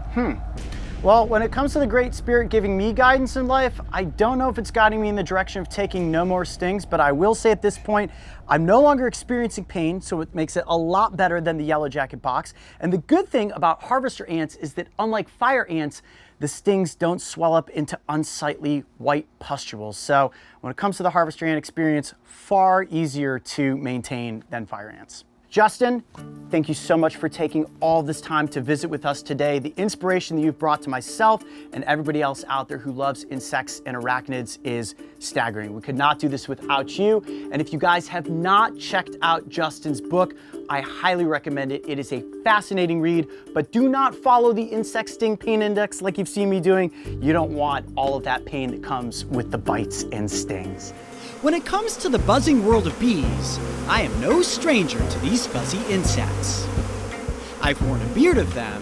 Well, when it comes to the Great Spirit giving me guidance in life, I don't know if it's guiding me in the direction of taking no more stings, but I will say at this point, I'm no longer experiencing pain, so it makes it a lot better than the yellow jacket box. And the good thing about harvester ants is that unlike fire ants, the stings don't swell up into unsightly white pustules. So when it comes to the harvester ant experience, far easier to maintain than fire ants. Justin, thank you so much for taking all this time to visit with us today. The inspiration that you've brought to myself and everybody else out there who loves insects and arachnids is staggering. We could not do this without you. And if you guys have not checked out Justin's book, I highly recommend it. It is a fascinating read, but do not follow the insect sting pain index like you've seen me doing. You don't want all of that pain that comes with the bites and stings. When it comes to the buzzing world of bees, I am no stranger to these fuzzy insects. I've worn a beard of them,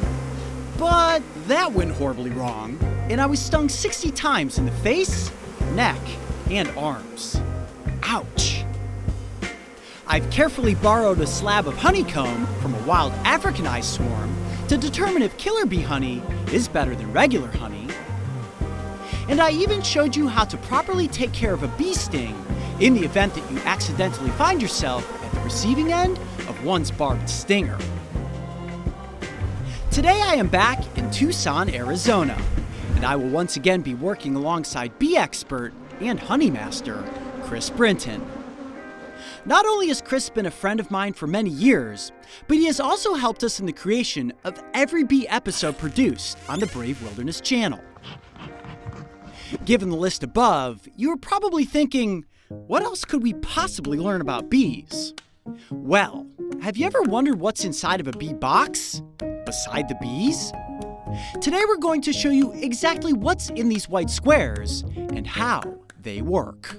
but that went horribly wrong, and I was stung 60 times in the face, neck, and arms. Ouch. I've carefully borrowed a slab of honeycomb from a wild Africanized swarm to determine if killer bee honey is better than regular honey. And I even showed you how to properly take care of a bee sting in the event that you accidentally find yourself at the receiving end of one's barbed stinger. Today I am back in Tucson, Arizona, and I will once again be working alongside bee expert and honey master, Chris Brinton. Not only has Chris been a friend of mine for many years, but he has also helped us in the creation of every bee episode produced on the Brave Wilderness channel. Given the list above, you are probably thinking, what else could we possibly learn about bees? Well, have you ever wondered what's inside of a bee box? Beside the bees? Today we're going to show you exactly what's in these white squares and how they work.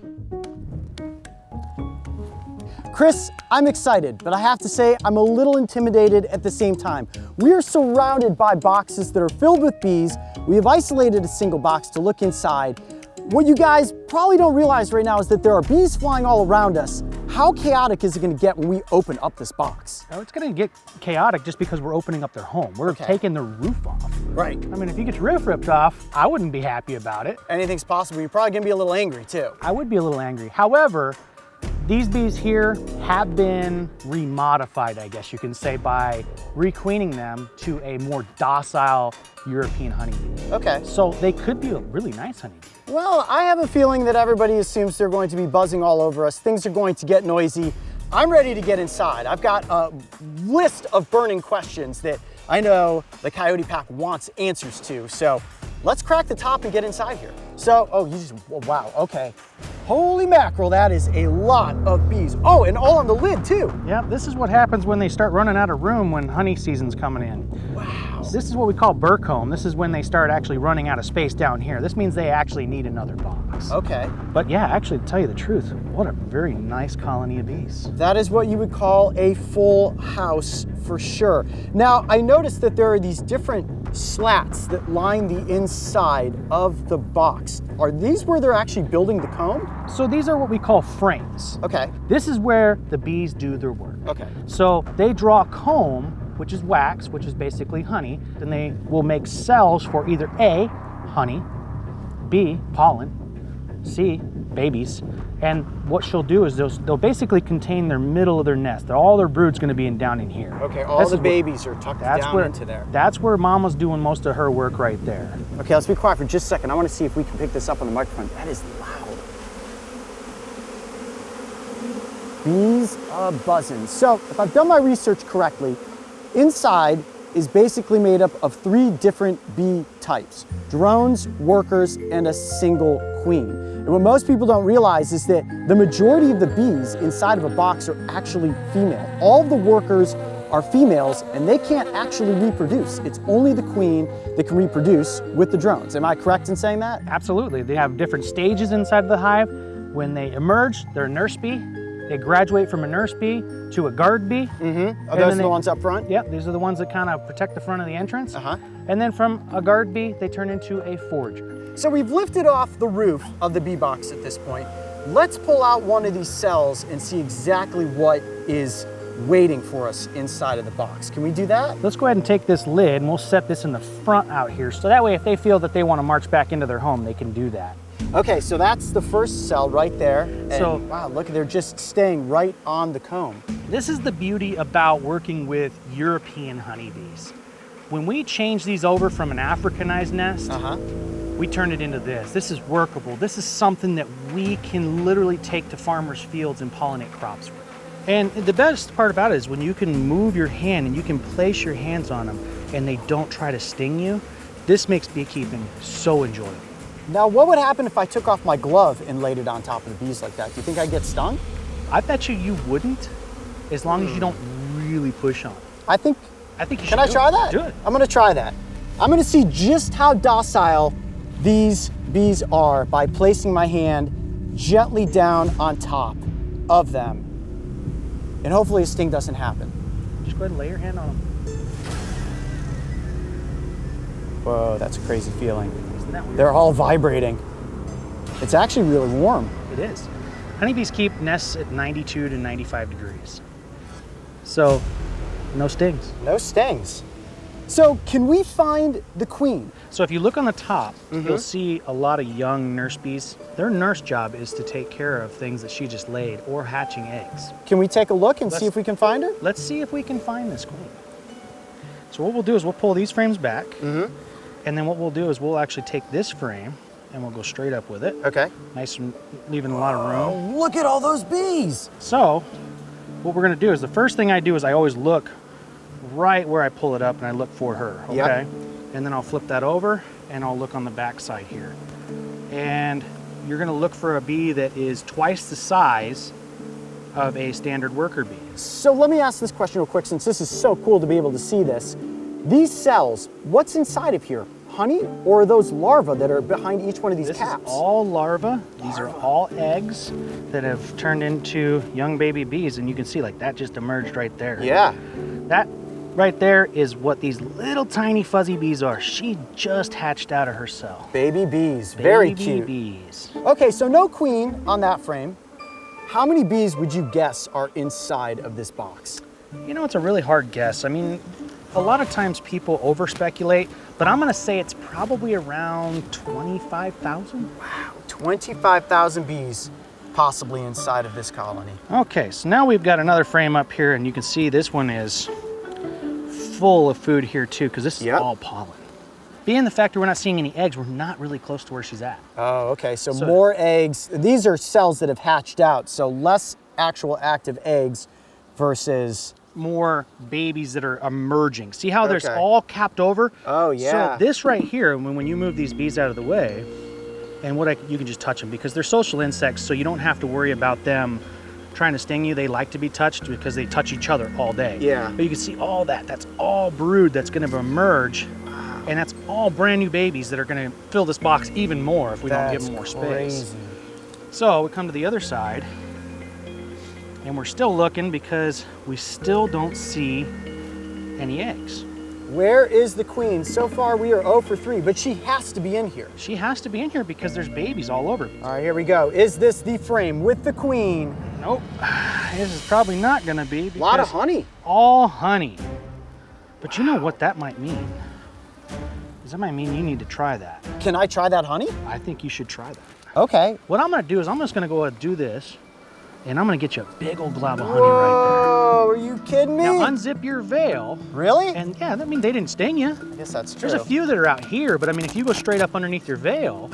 Chris, I'm excited, but I have to say I'm a little intimidated at the same time. We are surrounded by boxes that are filled with bees. We have isolated a single box to look inside. What you guys probably don't realize right now is that there are bees flying all around us. How chaotic is it gonna get when we open up this box? Oh, it's gonna get chaotic just because we're opening up their home. We're taking the roof off. Right. I mean, if you get your roof ripped off, I wouldn't be happy about it. Anything's possible. You're probably gonna be a little angry too. I would be a little angry. However, these bees here have been remodified, I guess you can say, by requeening them to a more docile European honeybee. Okay. So they could be a really nice honeybee. Well, I have a feeling that everybody assumes they're going to be buzzing all over us. Things are going to get noisy. I'm ready to get inside. I've got a list of burning questions that I know the Coyote Pack wants answers to. So let's crack the top and get inside here. So, wow, okay. Holy mackerel, that is a lot of bees. Oh, and all on the lid too. Yeah, this is what happens when they start running out of room when honey season's coming in. Wow. So this is what we call burr comb. This is when they start actually running out of space down here. This means they actually need another box. Okay. But yeah, actually, to tell you the truth, what a very nice colony of bees. That is what you would call a full house for sure. Now, I noticed that there are these different slats that line the inside of the box. Are these where they're actually building the comb? So these are what we call frames. Okay. This is where the bees do their work. Okay. So they draw comb, which is wax, which is basically honey, then they will make cells for either A, honey, B, pollen, C, babies, and what she'll do is they'll basically contain their middle of their nest. All their brood's gonna be down in here. Okay, all the babies are tucked down into there. That's where Mama's doing most of her work right there. Okay, let's be quiet for just a second. I wanna see if we can pick this up on the microphone. That is loud. Bees are buzzing. So, if I've done my research correctly, inside is basically made up of 3 different bee types: drones, workers, and a single queen. And what most people don't realize is that the majority of the bees inside of a box are actually female. All of the workers are females and they can't actually reproduce. It's only the queen that can reproduce with the drones. Am I correct in saying that? Absolutely. They have different stages inside of the hive. When they emerge, they're a nurse bee. They graduate from a nurse bee to a guard bee. Mm-hmm. Are those the ones up front? Yep, these are the ones that kind of protect the front of the entrance. And then from a guard bee, they turn into a forager. So we've lifted off the roof of the bee box at this point. Let's pull out one of these cells and see exactly what is waiting for us inside of the box. Can we do that? Let's go ahead and take this lid and we'll set this in the front out here. So that way, if they feel that they want to march back into their home, they can do that. Okay, so that's the first cell right there. And wow, look, they're just staying right on the comb. This is the beauty about working with European honeybees. When we change these over from an Africanized nest, we turn it into this. This is workable. This is something that we can literally take to farmers' fields and pollinate crops with. And the best part about it is when you can move your hand and you can place your hands on them and they don't try to sting you, this makes beekeeping so enjoyable. Now, what would happen if I took off my glove and laid it on top of the bees like that? Do you think I'd get stung? I bet you wouldn't, as long as you don't really push on it. I think you should. Can I try that? Do it. I'm gonna try that. I'm gonna see just how docile these bees are by placing my hand gently down on top of them. And hopefully a sting doesn't happen. Just go ahead and lay your hand on them. Whoa, that's a crazy feeling. Isn't that weird? They're all vibrating. It's actually really warm. It is. Honeybees keep nests at 92 to 95 degrees. So, no stings. No stings. So can we find the queen? So if you look on the top, you'll see a lot of young nurse bees. Their nurse job is to take care of things that she just laid or hatching eggs. Can we take a look and see if we can find her? Let's see if we can find this queen. So what we'll do is we'll pull these frames back, and then what we'll do is we'll actually take this frame and we'll go straight up with it. Okay. Nice and leaving a lot of room. Oh, look at all those bees. So what we're gonna do is the first thing I do is I always look right where I pull it up and I look for her, okay? Yep. And then I'll flip that over and I'll look on the back side here. And you're gonna look for a bee that is twice the size of a standard worker bee. So let me ask this question real quick, since this is so cool to be able to see this. These cells, what's inside of here? Honey, or are those larvae that are behind each one of these caps? This is all larvae. These are all eggs that have turned into young baby bees, and you can see like that just emerged right there. Yeah. That right there is what these little tiny fuzzy bees are. She just hatched out of her cell. Baby bees, very Baby cute. bees. Okay, so no queen on that frame. How many bees would you guess are inside of this box? You know, it's a really hard guess. I mean, a lot of times people over speculate, but I'm gonna say it's probably around 25,000. Wow, 25,000 bees possibly inside of this colony. Okay, so now we've got another frame up here, and you can see this one is full of food here too, because this is all pollen. Being the fact that we're not seeing any eggs, we're not really close to where she's at. Oh, okay, so more eggs. These are cells that have hatched out, so less actual active eggs versus more babies that are emerging. See how there's all capped over? Oh, yeah. So this right here, when you move these bees out of the way, and you can just touch them because they're social insects, so you don't have to worry about them trying to sting you. They like to be touched because they touch each other all day. Yeah. But you can see all that. That's all brood that's going to emerge. Wow. And that's all brand new babies that are going to fill this box even more if we don't give them more space. Crazy. So we come to the other side, and we're still looking because we still don't see any eggs. Where is the queen? So far we are 0 for 3, but she has to be in here. She has to be in here because there's babies all over. All right, here we go. Is this the frame with the queen? Nope. This is probably not gonna be. A lot of honey. All honey. But you know what that might mean? That might mean you need to try that. Can I try that honey? I think you should try that. Okay. What I'm gonna do is I'm just gonna go ahead and do this, and I'm gonna get you a big old glob of honey right Oh, are you kidding me? there. Now unzip your veil. Really? And yeah, that means they didn't sting you. I guess that's true. There's a few that are out here, but I mean, if you go straight up underneath your veil,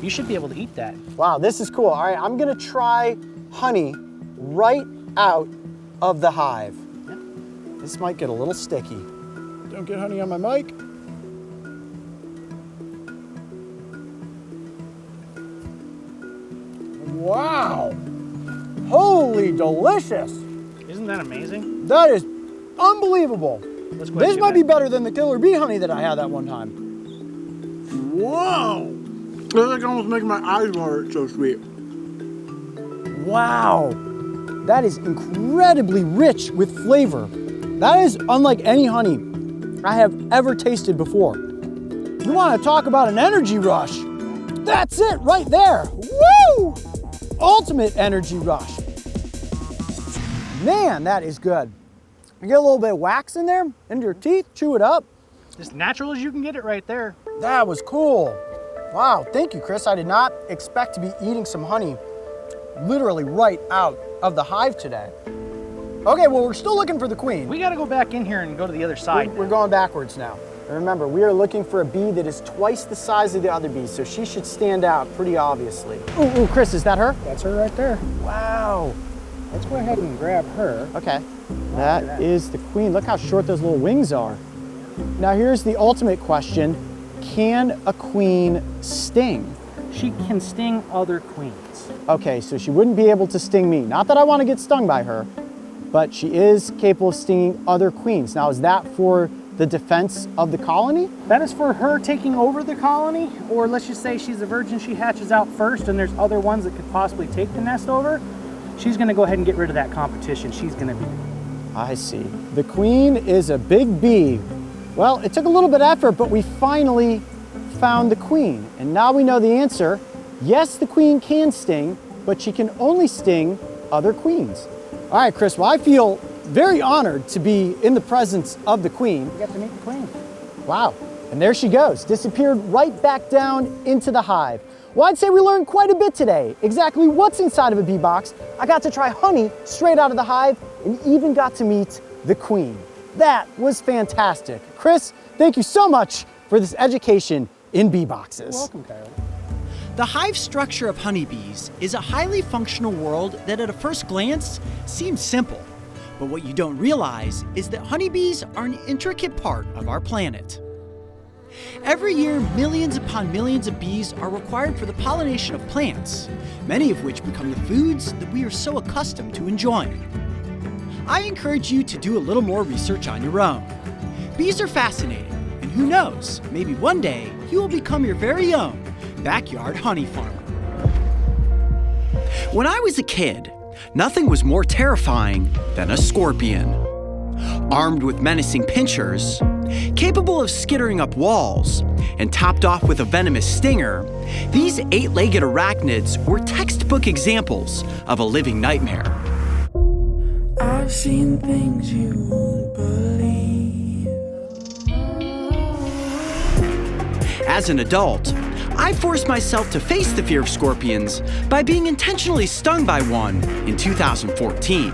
you should be able to eat that. Wow, this is cool. All right, I'm gonna try honey right out of the hive. Yep. This might get a little sticky. Don't get honey on my mic. Wow. Holy delicious. Isn't that amazing? That is unbelievable. Let's go ahead This and might be get better than the killer bee honey that I had that one time. Whoa. It's like almost making my eyes water. It's so sweet. Wow. That is incredibly rich with flavor. That is unlike any honey I have ever tasted before. You want to talk about an energy rush? That's it right there. Woo! Ultimate energy rush. Man, that is good. You get a little bit of wax in there, into your teeth, chew it up. As natural as you can get it right there. That was cool. Wow, thank you, Chris. I did not expect to be eating some honey literally right out of the hive today. Okay, well, we're still looking for the queen. We gotta go back in here and go to the other side. We're going backwards now. And remember, we are looking for a bee that is twice the size of the other bees, so she should stand out pretty obviously. Ooh, Chris, is that her? That's her right there. Wow. Let's go ahead and grab her. Okay, that is the queen. Look how short those little wings are. Now here's the ultimate question. Can a queen sting? She can sting other queens. Okay, so she wouldn't be able to sting me. Not that I want to get stung by her, but she is capable of stinging other queens. Now, is that for the defense of the colony? That is for her taking over the colony, or let's just say she's a virgin, she hatches out first, and there's other ones that could possibly take the nest over. She's gonna go ahead and get rid of that competition. She's gonna be. I see. The queen is a big bee. Well, it took a little bit of effort, but we finally found the queen. And now we know the answer. Yes, the queen can sting, but she can only sting other queens. All right, Chris, well, I feel very honored to be in the presence of the queen. You get to meet the queen. Wow, and there she goes, disappeared right back down into the hive. Well, I'd say we learned quite a bit today. Exactly what's inside of a bee box. I got to try honey straight out of the hive and even got to meet the queen. That was fantastic. Chris, thank you so much for this education in bee boxes. Welcome, Coyote. The hive structure of honeybees is a highly functional world that at a first glance seems simple. But what you don't realize is that honeybees are an intricate part of our planet. Every year, millions upon millions of bees are required for the pollination of plants, many of which become the foods that we are so accustomed to enjoying. I encourage you to do a little more research on your own. Bees are fascinating, and who knows, maybe one day you will become your very own backyard honey farmer. When I was a kid, nothing was more terrifying than a scorpion. Armed with menacing pincers, capable of skittering up walls, and topped off with a venomous stinger, these 8-legged arachnids were textbook examples of a living nightmare. I've seen things you won't believe. As an adult, I forced myself to face the fear of scorpions by being intentionally stung by one in 2014.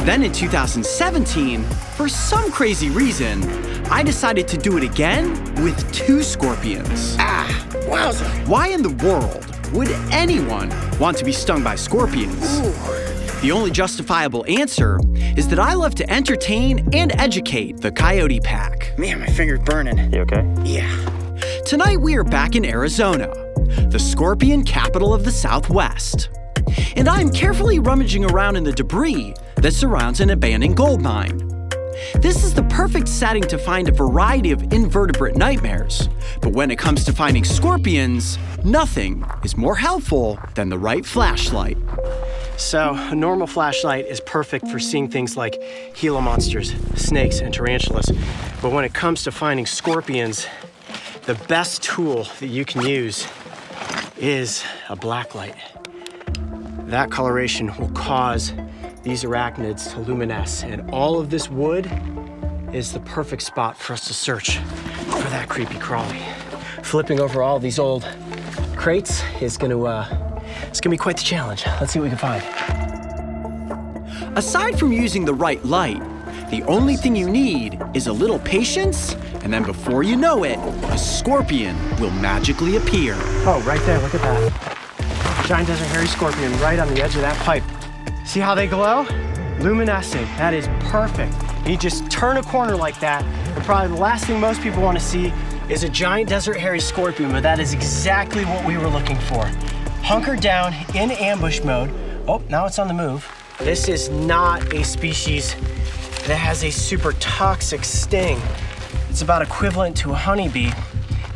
Then in 2017, for some crazy reason, I decided to do it again with 2 scorpions. Wowza. Why in the world would anyone want to be stung by scorpions? The only justifiable answer is that I love to entertain and educate the Coyote pack. Man, my finger's burning. You okay? Yeah. Tonight we are back in Arizona, the scorpion capital of the Southwest. And I'm carefully rummaging around in the debris that surrounds an abandoned gold mine. This is the perfect setting to find a variety of invertebrate nightmares, but when it comes to finding scorpions, nothing is more helpful than the right flashlight. So, a normal flashlight is perfect for seeing things like Gila monsters, snakes, and tarantulas. But when it comes to finding scorpions, the best tool that you can use is a black light. That coloration will cause these arachnids to luminesce, and all of this wood is the perfect spot for us to search for that creepy crawly. Flipping over all these old crates is it's gonna be quite the challenge. Let's see what we can find. Aside from using the right light, the only thing you need is a little patience, and then before you know it, a scorpion will magically appear. Oh, right there, look at that. Giant desert hairy scorpion right on the edge of that pipe. See how they glow? Luminescent, that is perfect. You just turn a corner like that, and probably the last thing most people want to see is a giant desert hairy scorpion, but that is exactly what we were looking for. Hunkered down in ambush mode. Oh, now it's on the move. This is not a species that has a super toxic sting. It's about equivalent to a honeybee.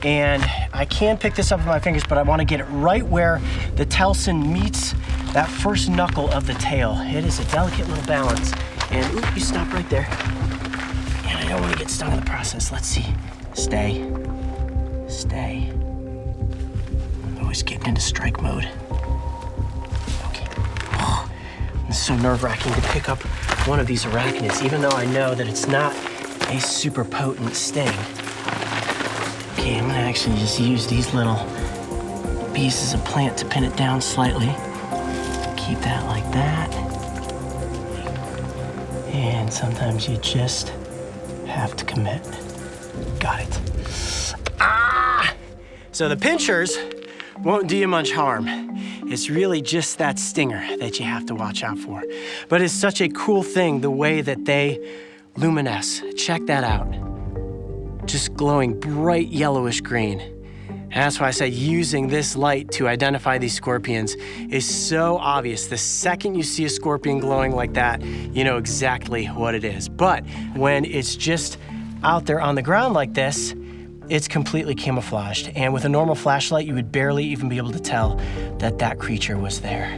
And I can pick this up with my fingers, but I want to get it right where the telson meets that first knuckle of the tail. It is a delicate little balance. And oop, you stop right there. And I don't want to get stung in the process. Let's see. Stay. Stay. I'm always getting into strike mode. Okay. Oh, it's so nerve-wracking to pick up one of these arachnids, even though I know that it's not a super potent sting. Okay, I'm gonna actually just use these little pieces of plant to pin it down slightly. Keep that like that. And sometimes you just have to commit. Got it. Ah! So the pinchers won't do you much harm. It's really just that stinger that you have to watch out for. But it's such a cool thing, the way that they luminesce. Check that out. Just glowing bright yellowish green. And that's why I said using this light to identify these scorpions is so obvious. The second you see a scorpion glowing like that, you know exactly what it is. But when it's just out there on the ground like this, it's completely camouflaged. And with a normal flashlight, you would barely even be able to tell that that creature was there.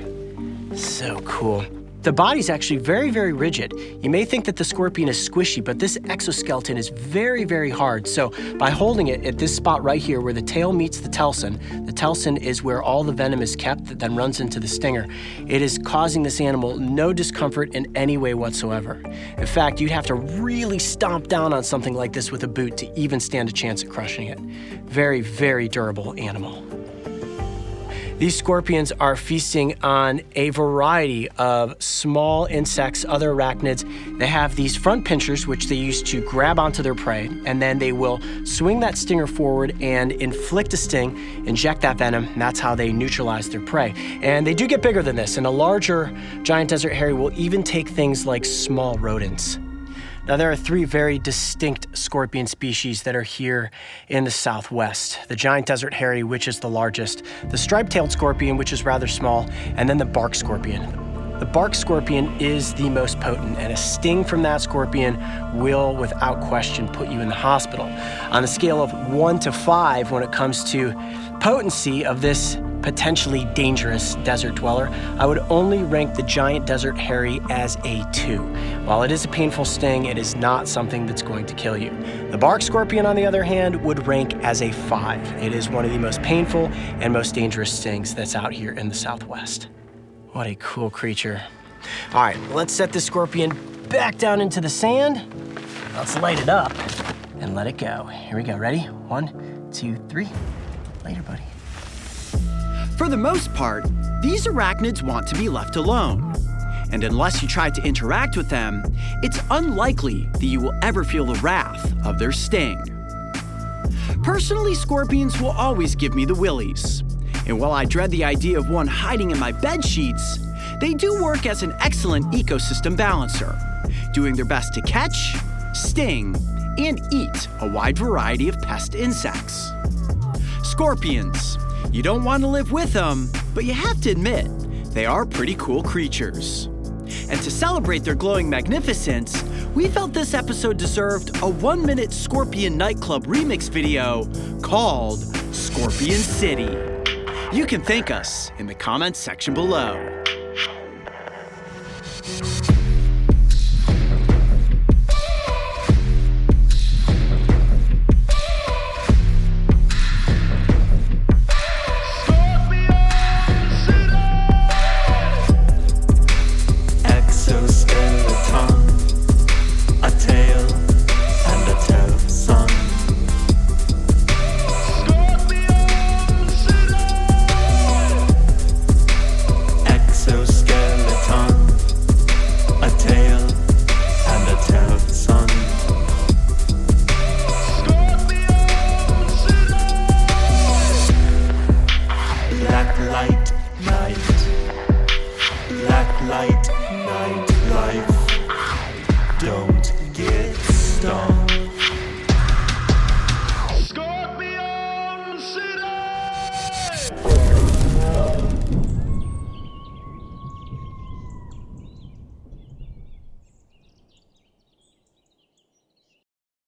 So cool. The body's actually very, very rigid. You may think that the scorpion is squishy, but this exoskeleton is very, very hard. So by holding it at this spot right here where the tail meets the telson is where all the venom is kept that then runs into the stinger. It is causing this animal no discomfort in any way whatsoever. In fact, you'd have to really stomp down on something like this with a boot to even stand a chance at crushing it. Very, very durable animal. These scorpions are feasting on a variety of small insects, other arachnids. They have these front pinchers, which they use to grab onto their prey, and then they will swing that stinger forward and inflict a sting, inject that venom, and that's how they neutralize their prey. And they do get bigger than this, and a larger giant desert hairy will even take things like small rodents. Now, there are 3 very distinct scorpion species that are here in the Southwest. The giant desert hairy, which is the largest, the striped-tailed scorpion, which is rather small, and then the bark scorpion. The bark scorpion is the most potent, and a sting from that scorpion will, without question, put you in the hospital. On a scale of 1 to 5, when it comes to potency of this potentially dangerous desert dweller, I would only rank the giant desert hairy as a 2. While it is a painful sting, it is not something that's going to kill you. The bark scorpion, on the other hand, would rank as a 5. It is one of the most painful and most dangerous stings that's out here in the Southwest. What a cool creature. All right, let's set this scorpion back down into the sand. Let's light it up and let it go. Here we go, ready? 1, 2, 3. Later, buddy. For the most part, these arachnids want to be left alone. And unless you try to interact with them, it's unlikely that you will ever feel the wrath of their sting. Personally, scorpions will always give me the willies. And while I dread the idea of one hiding in my bed sheets, they do work as an excellent ecosystem balancer, doing their best to catch, sting, and eat a wide variety of pest insects. Scorpions. You don't want to live with them, but you have to admit, they are pretty cool creatures. And to celebrate their glowing magnificence, we felt this episode deserved a 1-minute Scorpion Nightclub remix video called Scorpion City. You can thank us in the comments section below. Black light, night life. Don't get stung.